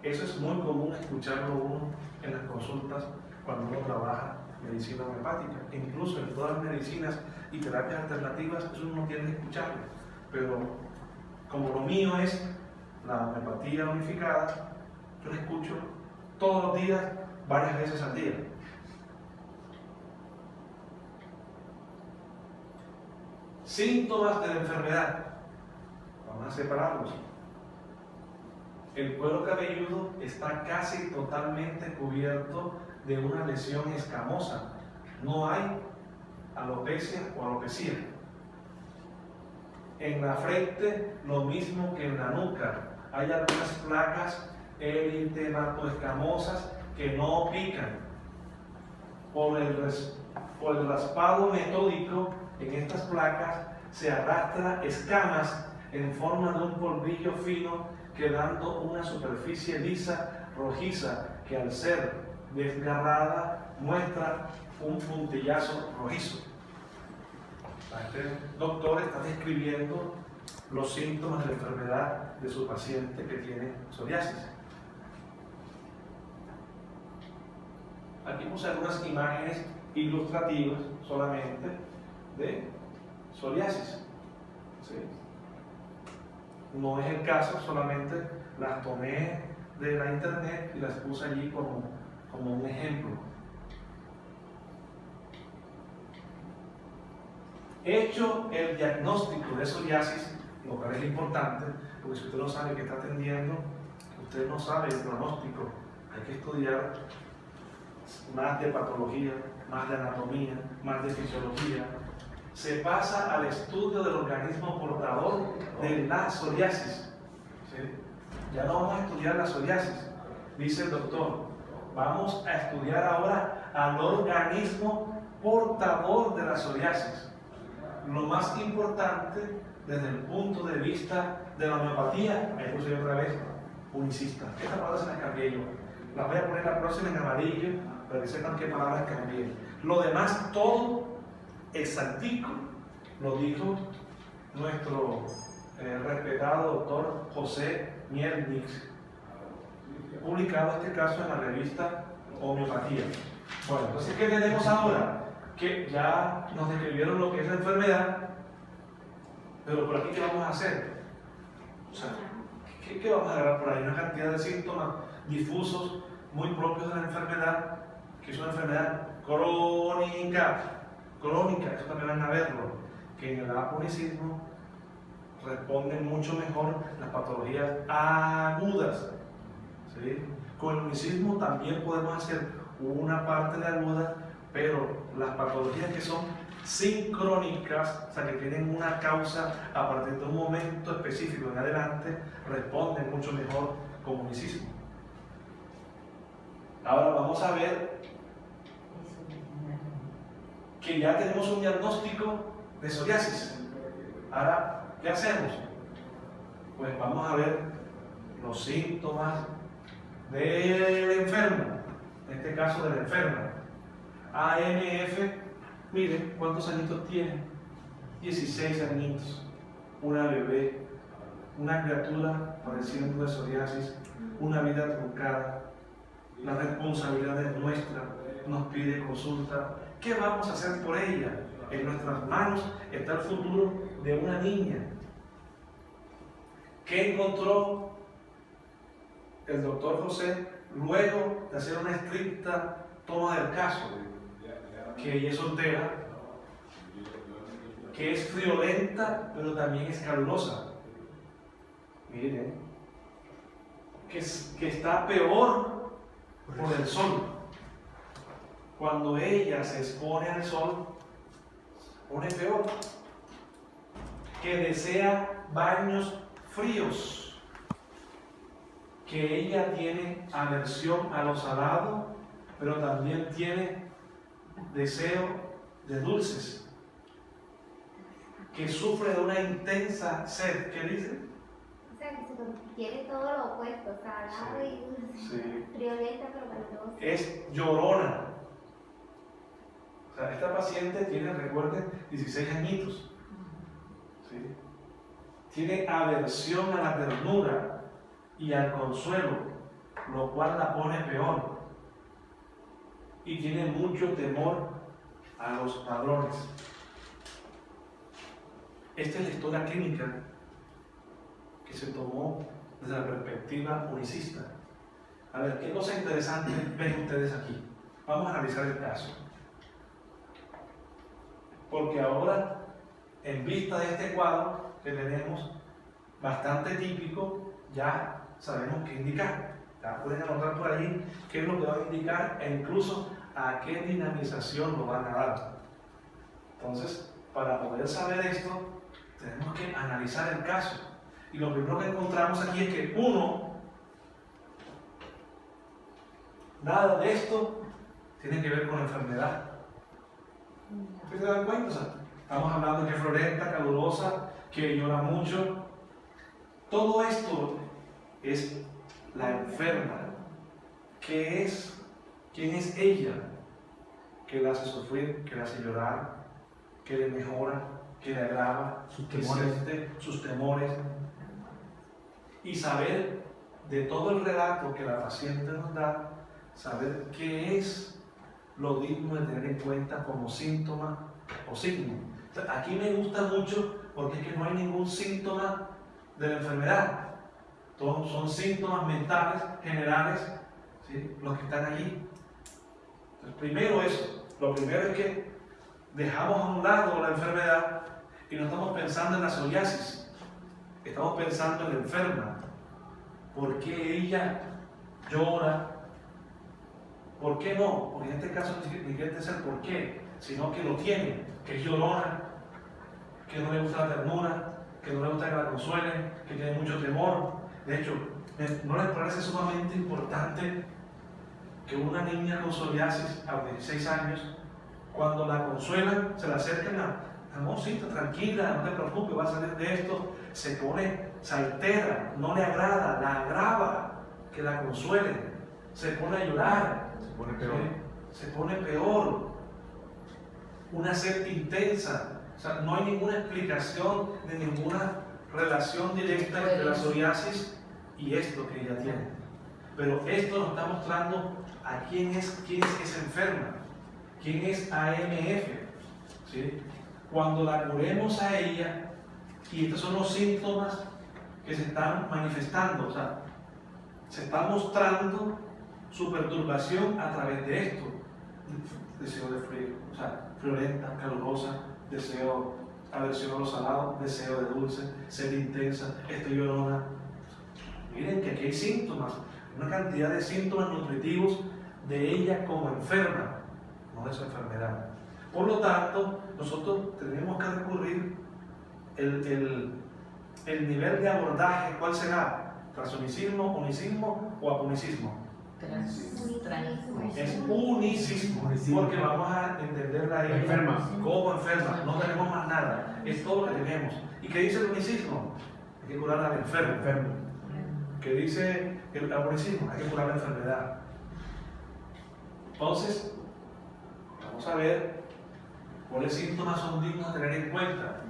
Eso es muy común escucharlo uno en las consultas cuando uno trabaja medicina homeopática. Incluso en todas las medicinas y terapias alternativas, eso uno tiende a escucharlo. Pero como lo mío es la homeopatía unificada, yo la escucho todos los días, varias veces al día. Síntomas de la enfermedad. Vamos a separarlos. El cuero cabelludo está casi totalmente cubierto de una lesión escamosa. No hay alopecia o alopecia. En la frente, lo mismo que en la nuca. Hay algunas placas eritematoescamosas que no pican. Por el raspado metódico en estas placas se arrastra escamas en forma de un polvillo fino, quedando una superficie lisa, rojiza, que al ser desgarrada muestra un puntillazo rojizo. Este doctor está describiendo los síntomas de la enfermedad de su paciente que tiene psoriasis. Aquí puse algunas imágenes ilustrativas solamente de psoriasis. ¿Sí? No es el caso, solamente las tomé de la internet y las puse allí como un ejemplo. Hecho el diagnóstico de psoriasis, lo cual es importante, porque si usted no sabe qué está atendiendo, usted no sabe el pronóstico. Hay que estudiar más de patología, más de anatomía, más de fisiología. Se pasa al estudio del organismo portador de la psoriasis. ¿Sí? Ya no vamos a estudiar la psoriasis, dice el doctor. Vamos a estudiar ahora al organismo portador de la psoriasis. Lo más importante desde el punto de vista de la homeopatía, ahí puse otra vez, unicista. Estas palabras se las cambié yo. Las voy a poner la próxima en amarillo para que sepan qué palabras cambié. Lo demás, todo exactico, lo dijo nuestro respetado doctor José Mielnix, publicado este caso en la revista Homeopatía. Bueno, entonces, ¿qué tenemos ahora? Que ya nos describieron lo que es la enfermedad, pero por aquí, ¿qué vamos a hacer? O sea, ¿qué vamos a agarrar por ahí? Una cantidad de síntomas difusos muy propios de la enfermedad, que es una enfermedad crónica. Crónica, eso también van a verlo, que en el aponicismo responden mucho mejor las patologías agudas. ¿Sí? Con el unicismo también podemos hacer una parte de aguda, pero las patologías que son sincrónicas, o sea, que tienen una causa a partir de un momento específico en adelante, responden mucho mejor con unicismo. Ahora vamos a ver que ya tenemos un diagnóstico de psoriasis. Ahora, ¿qué hacemos? Pues vamos a ver los síntomas del enfermo, en este caso de la enferma. AMF, miren cuántos añitos tiene, 16 añitos, una bebé, una criatura padeciendo de psoriasis, una vida truncada. La responsabilidad es nuestra, nos pide consulta. ¿Qué vamos a hacer por ella? En nuestras manos está el futuro de una niña. ¿Qué encontró el doctor José luego de hacer una estricta toma del caso? Que ella es soltera, que es friolenta, pero también es calurosa. Miren, que está peor por el sol. Cuando ella se expone al sol, se pone peor. Que desea baños fríos. Que ella tiene aversión a lo salado, pero también tiene deseo de dulces. Que sufre de una intensa sed. ¿Qué dice? O sea, que quiere todo lo opuesto, salado y dulce. Sí. Friolenta pero calurosa. Es llorona. O sea, esta paciente tiene, recuerden, 16 añitos. ¿Sí? Tiene aversión a la ternura y al consuelo, lo cual la pone peor. Y tiene mucho temor a los padrones. Esta es la historia clínica que se tomó desde la perspectiva unicista. A ver, ¿qué cosa interesante ven ustedes aquí? Vamos a analizar el caso. Porque ahora en vista de este cuadro que tenemos, bastante típico, ya sabemos qué indicar. Ya pueden anotar por ahí qué es lo que va a indicar e incluso a qué dinamización lo van a dar. Entonces, para poder saber esto, tenemos que analizar el caso. Y lo primero que encontramos aquí es que nada de esto tiene que ver con la enfermedad. ¿Ustedes se dan cuenta? O sea, estamos hablando de que es florenta, calurosa, que llora mucho. Todo esto es la enferma. ¿Qué es? ¿Quién es ella? Que la hace sufrir, que la hace llorar, que le mejora, que le agrava, Sus que temores. siente sus temores. Y saber de todo el relato que la paciente nos da, saber qué es lo digno de tener en cuenta como síntoma o signo. O sea, aquí me gusta mucho porque es que no hay ningún síntoma de la enfermedad. Todos son síntomas mentales, generales, ¿sí? Los que están allí. Entonces, primero eso. Lo primero es que dejamos a un lado la enfermedad y no estamos pensando en la psoriasis. Estamos pensando en la enferma. ¿Por qué ella llora? ¿Por qué no? Porque en este caso ni quiere decir el por qué, sino que lo tiene, que es llorona, que no le gusta la ternura, que no le gusta que la consuelen, que tiene mucho temor. De hecho, ¿no les parece sumamente importante que una niña con psoriasis a los 16 años, cuando la consuelan, se la acercan a amorcito, tranquila, no te preocupes, va a salir de esto, se altera, no le agrada, la agrava, que la consuelen, se pone a llorar, Se pone peor. se pone peor, una sed intensa. O sea, no hay ninguna explicación de ninguna relación directa entre la psoriasis y esto que ella tiene. Pero esto nos está mostrando a quién es que se enferma, quién es AMF. ¿Sí? Cuando la curemos a ella, y estos son los síntomas que se están manifestando, o sea, se está mostrando su perturbación a través de esto. Deseo de frío, o sea, friolenta, calurosa, deseo, aversión a lo salado, deseo de dulce, sed intensa, estoy llorona. Miren que aquí hay síntomas, una cantidad de síntomas nutritivos de ella como enferma, no de su enfermedad. Por lo tanto, nosotros tenemos que recurrir el nivel de abordaje, ¿cuál será? ¿Transonicismo, unicismo o apunicismo? Es unicismo, porque vamos a entender a ella Enferma. como enferma, no tenemos más nada, es todo lo que tenemos. ¿Y qué dice el unicismo? Hay que curar al enfermo. Enfermo. ¿Qué dice el apunicismo? Hay que curar la enfermedad. Entonces, vamos a ver cuáles síntomas son dignos de tener en cuenta.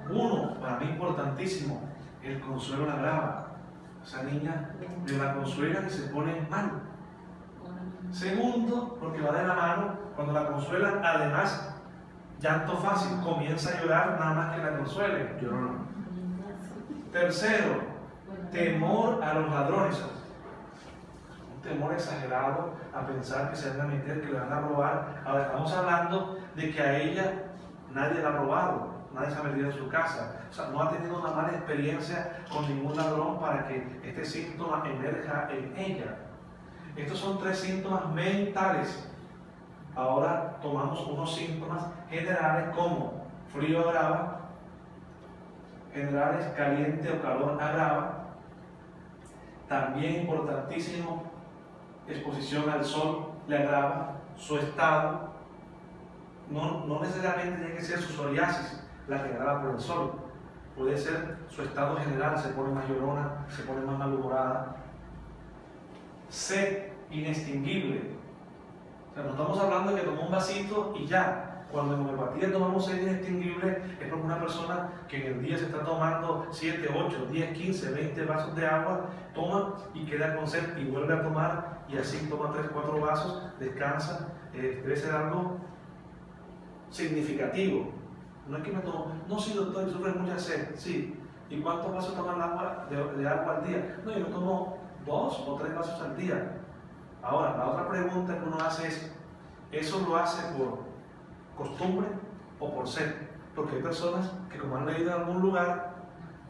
Uno, para mí importantísimo, el consuelo la agrava. Esa niña de la consuelan y se pone mal. Segundo, porque va de la mano, cuando la consuelan, además, llanto fácil, comienza a llorar nada más que la consuelen. Llorona. Tercero, temor a los ladrones. Un temor exagerado a pensar que se van a meter, que le van a robar. Ahora estamos hablando de que a ella nadie la ha robado, nadie se ha metido en su casa. O sea, no ha tenido una mala experiencia con ningún ladrón para que este síntoma emerja en ella. Estos son 3 síntomas mentales. Ahora tomamos unos síntomas generales como frío agrava, generales caliente o calor agrava. También importantísimo, exposición al sol le agrava, su estado. No necesariamente tiene que ser su psoriasis la que agrava por el sol. Puede ser su estado general, se pone más llorona, se pone más malhumorada. Sed inextinguible. O sea, no estamos hablando de que tomó un vasito y ya. Cuando en homeopatía tomamos sed inextinguible es porque una persona que en el día se está tomando 7, 8, 10, 15, 20 vasos de agua, toma y queda con sed y vuelve a tomar y así toma 3, 4 vasos, descansa. Debe ser algo significativo. No es que me tomo, no, sí doctor, yo sufro mucha sed, sí. ¿Y cuántos vasos toman de agua al día? No, yo me tomo 2 o 3 vasos al día. Ahora, la otra pregunta que uno hace es, ¿eso lo hace por costumbre o por sed? Porque hay personas que, como han leído en algún lugar,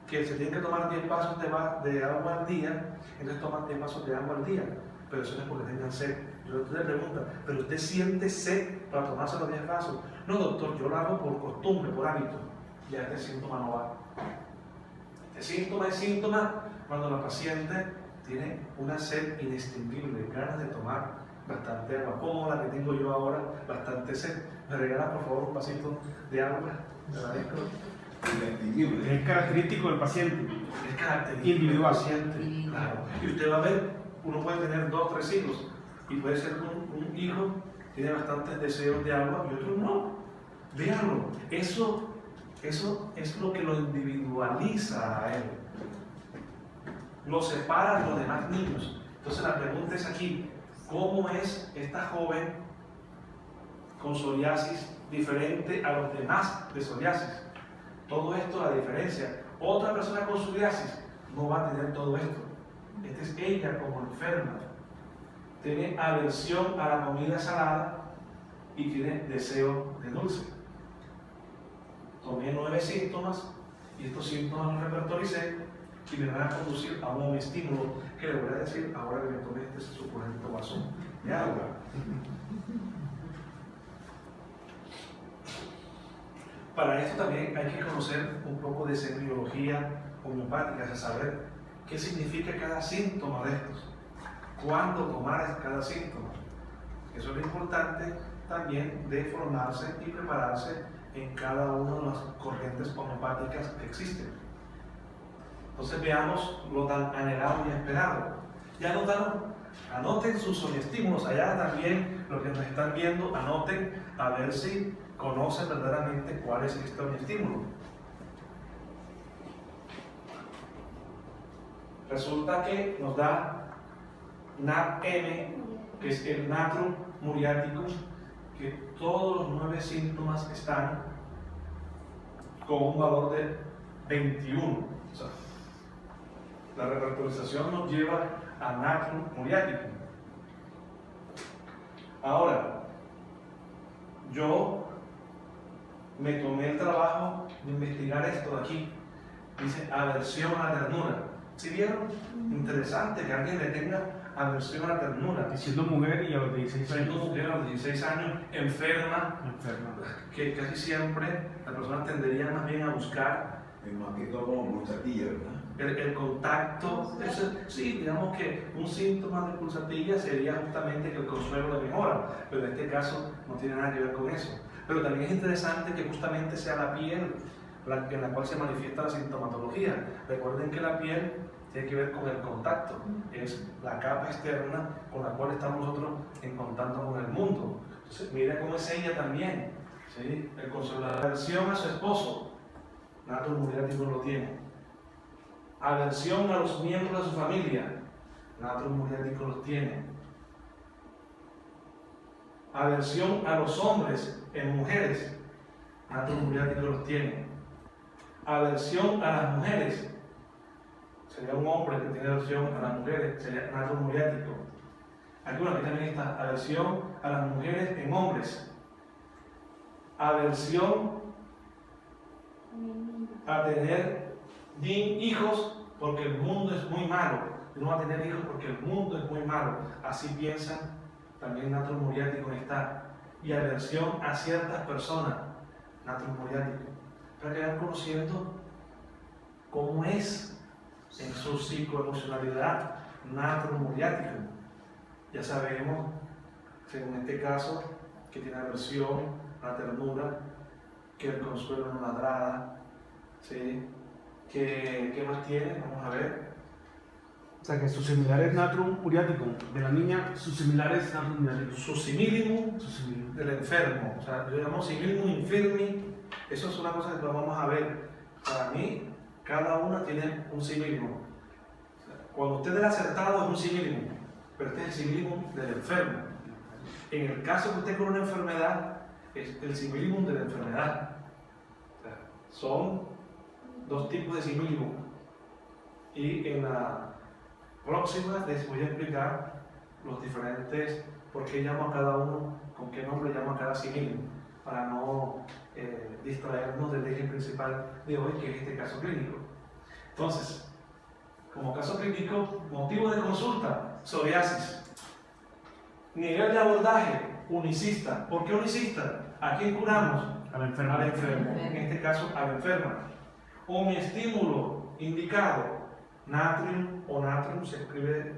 que se tienen que tomar 10 vasos de agua al día, entonces toman 10 vasos de agua al día. Pero eso no es porque tengan sed. Yo usted le pregunta, ¿pero usted siente sed para tomarse los 10 vasos? No, doctor, yo lo hago por costumbre, por hábito. Ya este síntoma no va. Este síntoma es síntoma cuando la paciente tiene una sed inextinguible, ganas de tomar bastante agua, como la que tengo yo ahora, bastante sed. ¿Me regala por favor un vasito de agua? Le agradezco. Inextinguible. Es característico del paciente. Es característico Individual. del paciente, claro. Y usted va a ver, uno puede tener 2 o 3 hijos, y puede ser un hijo tiene bastantes deseos de agua y otro no. Véanlo, eso es lo que lo individualiza a él. Lo separa de los demás niños. Entonces la pregunta es aquí, ¿cómo es esta joven con psoriasis diferente a los demás de psoriasis? Todo esto, la diferencia. Otra persona con psoriasis no va a tener todo esto. Esta es ella como enferma. Tiene aversión a la comida salada y tiene deseo de dulce. Tomé 9 síntomas y estos síntomas los repertoricé y me van a conducir a un estímulo que le voy a decir ahora que me tome este suculento vaso de agua. Para esto también hay que conocer un poco de semiología homeopática, de saber qué significa cada síntoma de estos, cuándo tomar cada síntoma. Eso es lo importante también de formarse y prepararse en cada una de las corrientes homeopáticas que existen. Entonces veamos lo tan anhelado y esperado. ¿Ya notaron? Anoten sus estímulos. Allá también, los que nos están viendo, anoten a ver si conocen verdaderamente cuál es este estímulo. Resulta que nos da NAM-M, que es el natrum muriaticus, que todos los 9 síntomas están con un valor de 21. O sea, la repertorización nos lleva a natrum muriaticum. Ahora, yo me tomé el trabajo de investigar esto de aquí. Dice aversión a la ternura. ¿Sí vieron? Interesante que alguien le tenga aversión a la ternura. Y siendo mujer y a los 16 Siendo años. mujer a los 16 años, enferma, que casi siempre las personas tenderían más bien a buscar Es más que todo como pulsatilla, ¿verdad? el contacto. Sí, digamos que un síntoma de pulsatilla sería justamente que el consuelo le mejora, pero en este caso no tiene nada que ver con eso. Pero también es interesante que justamente sea la piel en la cual se manifiesta la sintomatología. Recuerden que la piel tiene que ver con el contacto, es la capa externa con la cual estamos nosotros en contacto con el mundo. Entonces, mira cómo es ella también, ¿sí? El consuelo, la aversión a su esposo, natrum muriaticus lo tiene. Aversión a los miembros de su familia, natrum muriaticus los tiene. Aversión a los hombres en mujeres, natrum muriaticus los tiene. Aversión a las mujeres, sería un hombre que tiene aversión a las mujeres, sería natrum muriaticus. Aquí también está aversión a las mujeres en hombres. Aversión a tener hijos porque el mundo es muy malo. No va a tener hijos porque el mundo es muy malo. Así piensan también natrum muriaticus está. Y aversión a ciertas personas, natrum muriaticus. Para que vayan conociendo cómo es en su psicoemocionalidad natrum muriaticus. Ya sabemos, según este caso, que tiene aversión a la ternura, que el consuelo no la agrada, ¿sí? ¿Qué más tiene? Vamos a ver. O sea que sus similares natrum muriaticum de la niña, sus similares natrum muriaticum. Su simillimum Sus similares. del enfermo, o sea, yo llamo simillimum infirmi, eso es una cosa que lo vamos a ver. Para mí, cada una tiene un simillimum. O sea, cuando usted es acertado es un simillimum, pero este es el simillimum del enfermo. En el caso que usted con una enfermedad, es el simillimum de la enfermedad. O sea, son 2 tipos de simillimum. Y en la próxima les voy a explicar los diferentes, por qué llamo a cada uno, con qué nombre llamo a cada simillimum, para no distraernos del eje principal de hoy, que es este caso clínico. Entonces, como caso clínico, motivo de consulta, psoriasis. Nivel de abordaje, unicista. ¿Por qué unicista? ¿A quién curamos? Al enfermo. Al enfermo. En este caso, a la enferma. Homeestímulo indicado, natrium o natrium, se escribe,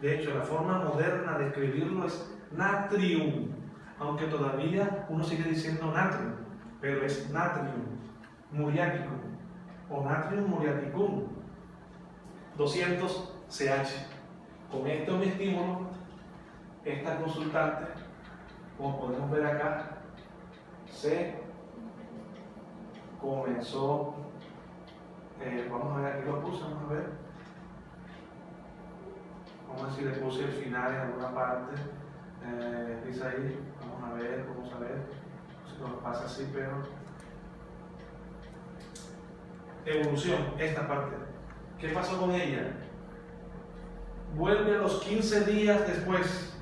de hecho, la forma moderna de escribirlo es natrium, aunque todavía uno sigue diciendo natrium, pero es natrium muriaticum o natrium muriaticum, 200 CH. Con este homeestímulo, esta consultante, como podemos ver acá, se comenzó, vamos a ver, aquí lo puse, vamos a ver, vamos a ver si le puse el final en alguna parte, dice ahí, vamos a ver, si nos pasa así, pero evolución, esta parte. ¿Qué pasó con ella? Vuelve a los 15 días después,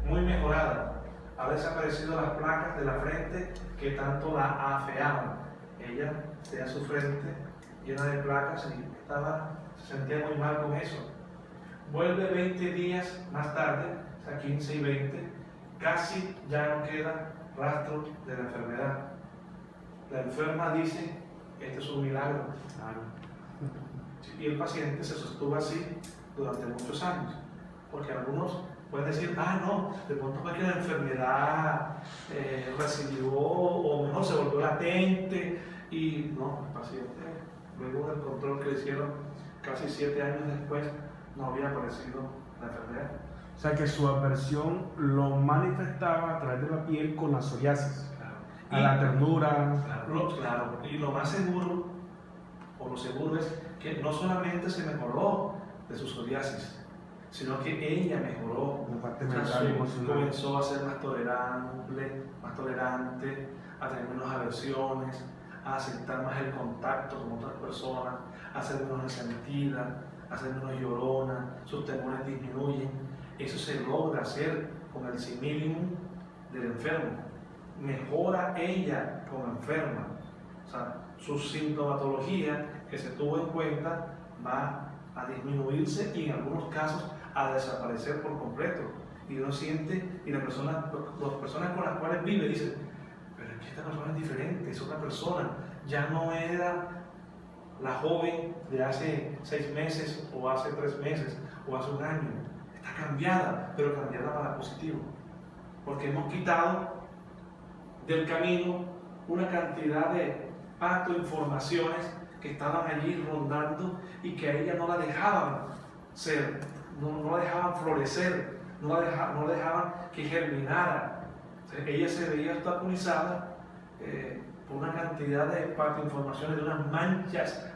muy mejorada. Ha desaparecido las placas de la frente que tanto la afeaban. Ella tenía su frente llena de placas y se sentía muy mal con eso. Vuelve 20 días más tarde, o sea, 15 y 20, casi ya no queda rastro de la enfermedad. La enferma dice, este es un milagro. Y el paciente se sostuvo así durante muchos años, porque algunos pueden decir, no, de pronto fue que la enfermedad recibió, o mejor se volvió latente, y no, el paciente, luego del control que le hicieron casi 7 años después, no había aparecido la enfermedad. O sea que su aversión lo manifestaba a través de la piel con la psoriasis, Claro. a la ternura. Claro, y lo más seguro, o lo seguro es que no solamente se mejoró de su psoriasis, sino que ella mejoró, La parte o sea, mental y emocional. comenzó a ser más tolerante, a tener menos aversiones, a aceptar más el contacto con otras personas, a ser menos resentida, a ser menos llorona, sus temores disminuyen. Eso se logra hacer con el similum del enfermo. Mejora ella como enferma. O sea, su sintomatología que se tuvo en cuenta va a disminuirse y en algunos casos a desaparecer por completo. Y uno siente, y las personas con las cuales vive dicen, pero es que esta persona es diferente, es otra persona, ya no era la joven de hace 6 meses o hace 3 meses o hace un año. Está cambiada, pero cambiada para positivo, porque hemos quitado del camino una cantidad de informaciones que estaban allí rondando y que a ella no la dejaban ser, no la dejaban florecer, no la dejaban que germinara. O sea, ella se veía obstaculizada por una cantidad de informaciones, de unas manchas,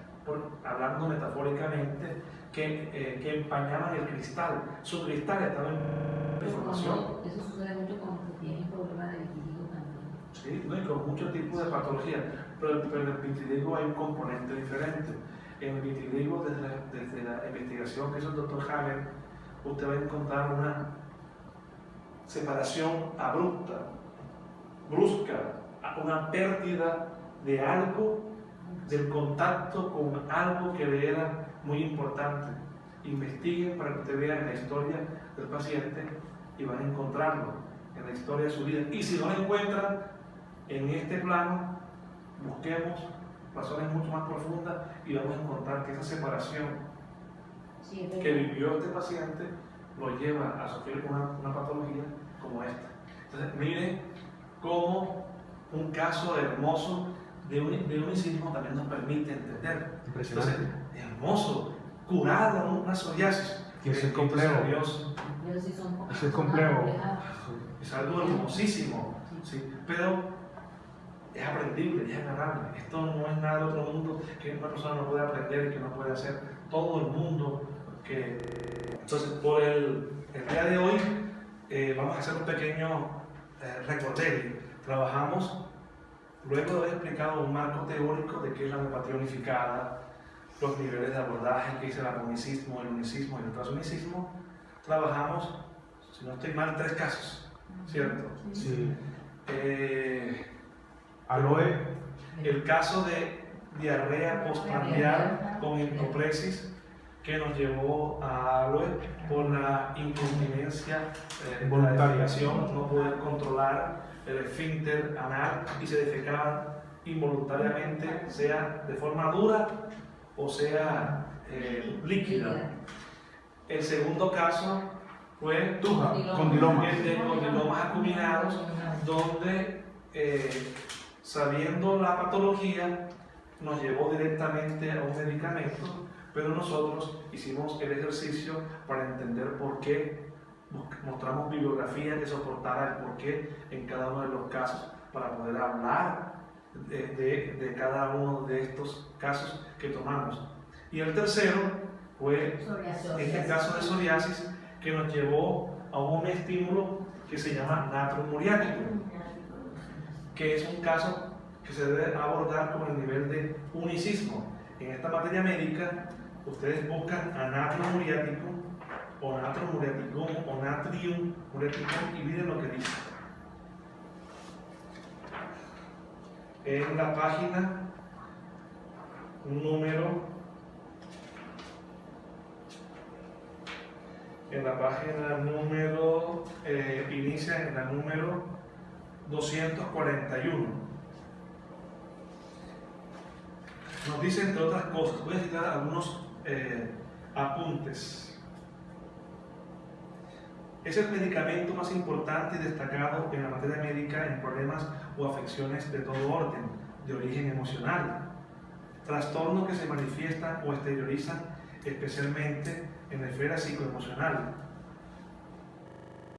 hablando metafóricamente, que empañaban el cristal. Su cristal estaba en información. Eso sucede mucho cuando tienen problemas de vitiligo también. Sí, ¿no? Y con muchos tipos de patologías, pero en el vitiligo hay un componente diferente. En el vitiligo, desde la investigación que hizo el Dr. Hagen, usted va a encontrar una separación abrupta, brusca, una pérdida de algo, del contacto con algo que le era muy importante. Investiguen para que usted vea en la historia del paciente y van a encontrarlo en la historia de su vida. Y si no lo encuentran en este plano, busquemos razones mucho más profundas y vamos a encontrar que esa separación que vivió este paciente lo lleva a sufrir una patología como esta. Entonces, miren cómo un caso hermoso de unicismo también nos permite entender. Impresionante. Entonces, hermoso, curada una psoriasis. Y eso es Bendito sea complejo. Dios. Pero sí son Eso es complejo. Es algo hermosísimo, ¿sí? Pero es aprendible, es agarrable. Esto no es nada de otro mundo que una persona no puede aprender y que no puede hacer. Todo el mundo que... Entonces, por el día de hoy vamos a hacer un pequeño recorrido. Trabajamos, luego de haber explicado un marco teórico de qué es la homeopatía unificada, los niveles de abordaje que dice el armonicismo, el unicismo y el transunicismo, trabajamos, si no estoy mal, 3 casos, ¿cierto? Sí. Aloe, El caso de diarrea postprandial con endopresis que nos llevó a Aloe por la incontinencia de la Voluntaria. defecación, no poder controlar el esfínter anal y se defecaban involuntariamente, sea de forma dura o sea líquida. El segundo caso fue tuja, condiloma. el de condilomas acuminados, donde sabiendo la patología nos llevó directamente a un medicamento, pero nosotros hicimos el ejercicio para entender por qué, mostramos bibliografía que soportara el por qué en cada uno de los casos, para poder hablar de cada uno de estos casos que tomamos. Y el tercero fue este caso de psoriasis que nos llevó a un estímulo que se llama natrio muriático, que es un caso que se debe abordar con el nivel de unicismo. En esta materia médica, ustedes buscan a natrio muriático o natrio muriaticum o natrium muriaticum y miren lo que dice. En la página número inicia en la número 241. Nos dice, entre otras cosas, voy a citar algunos apuntes. Es el medicamento más importante y destacado en la materia médica en problemas o afecciones de todo orden, de origen emocional, trastornos que se manifiestan o exteriorizan especialmente en la esfera psicoemocional,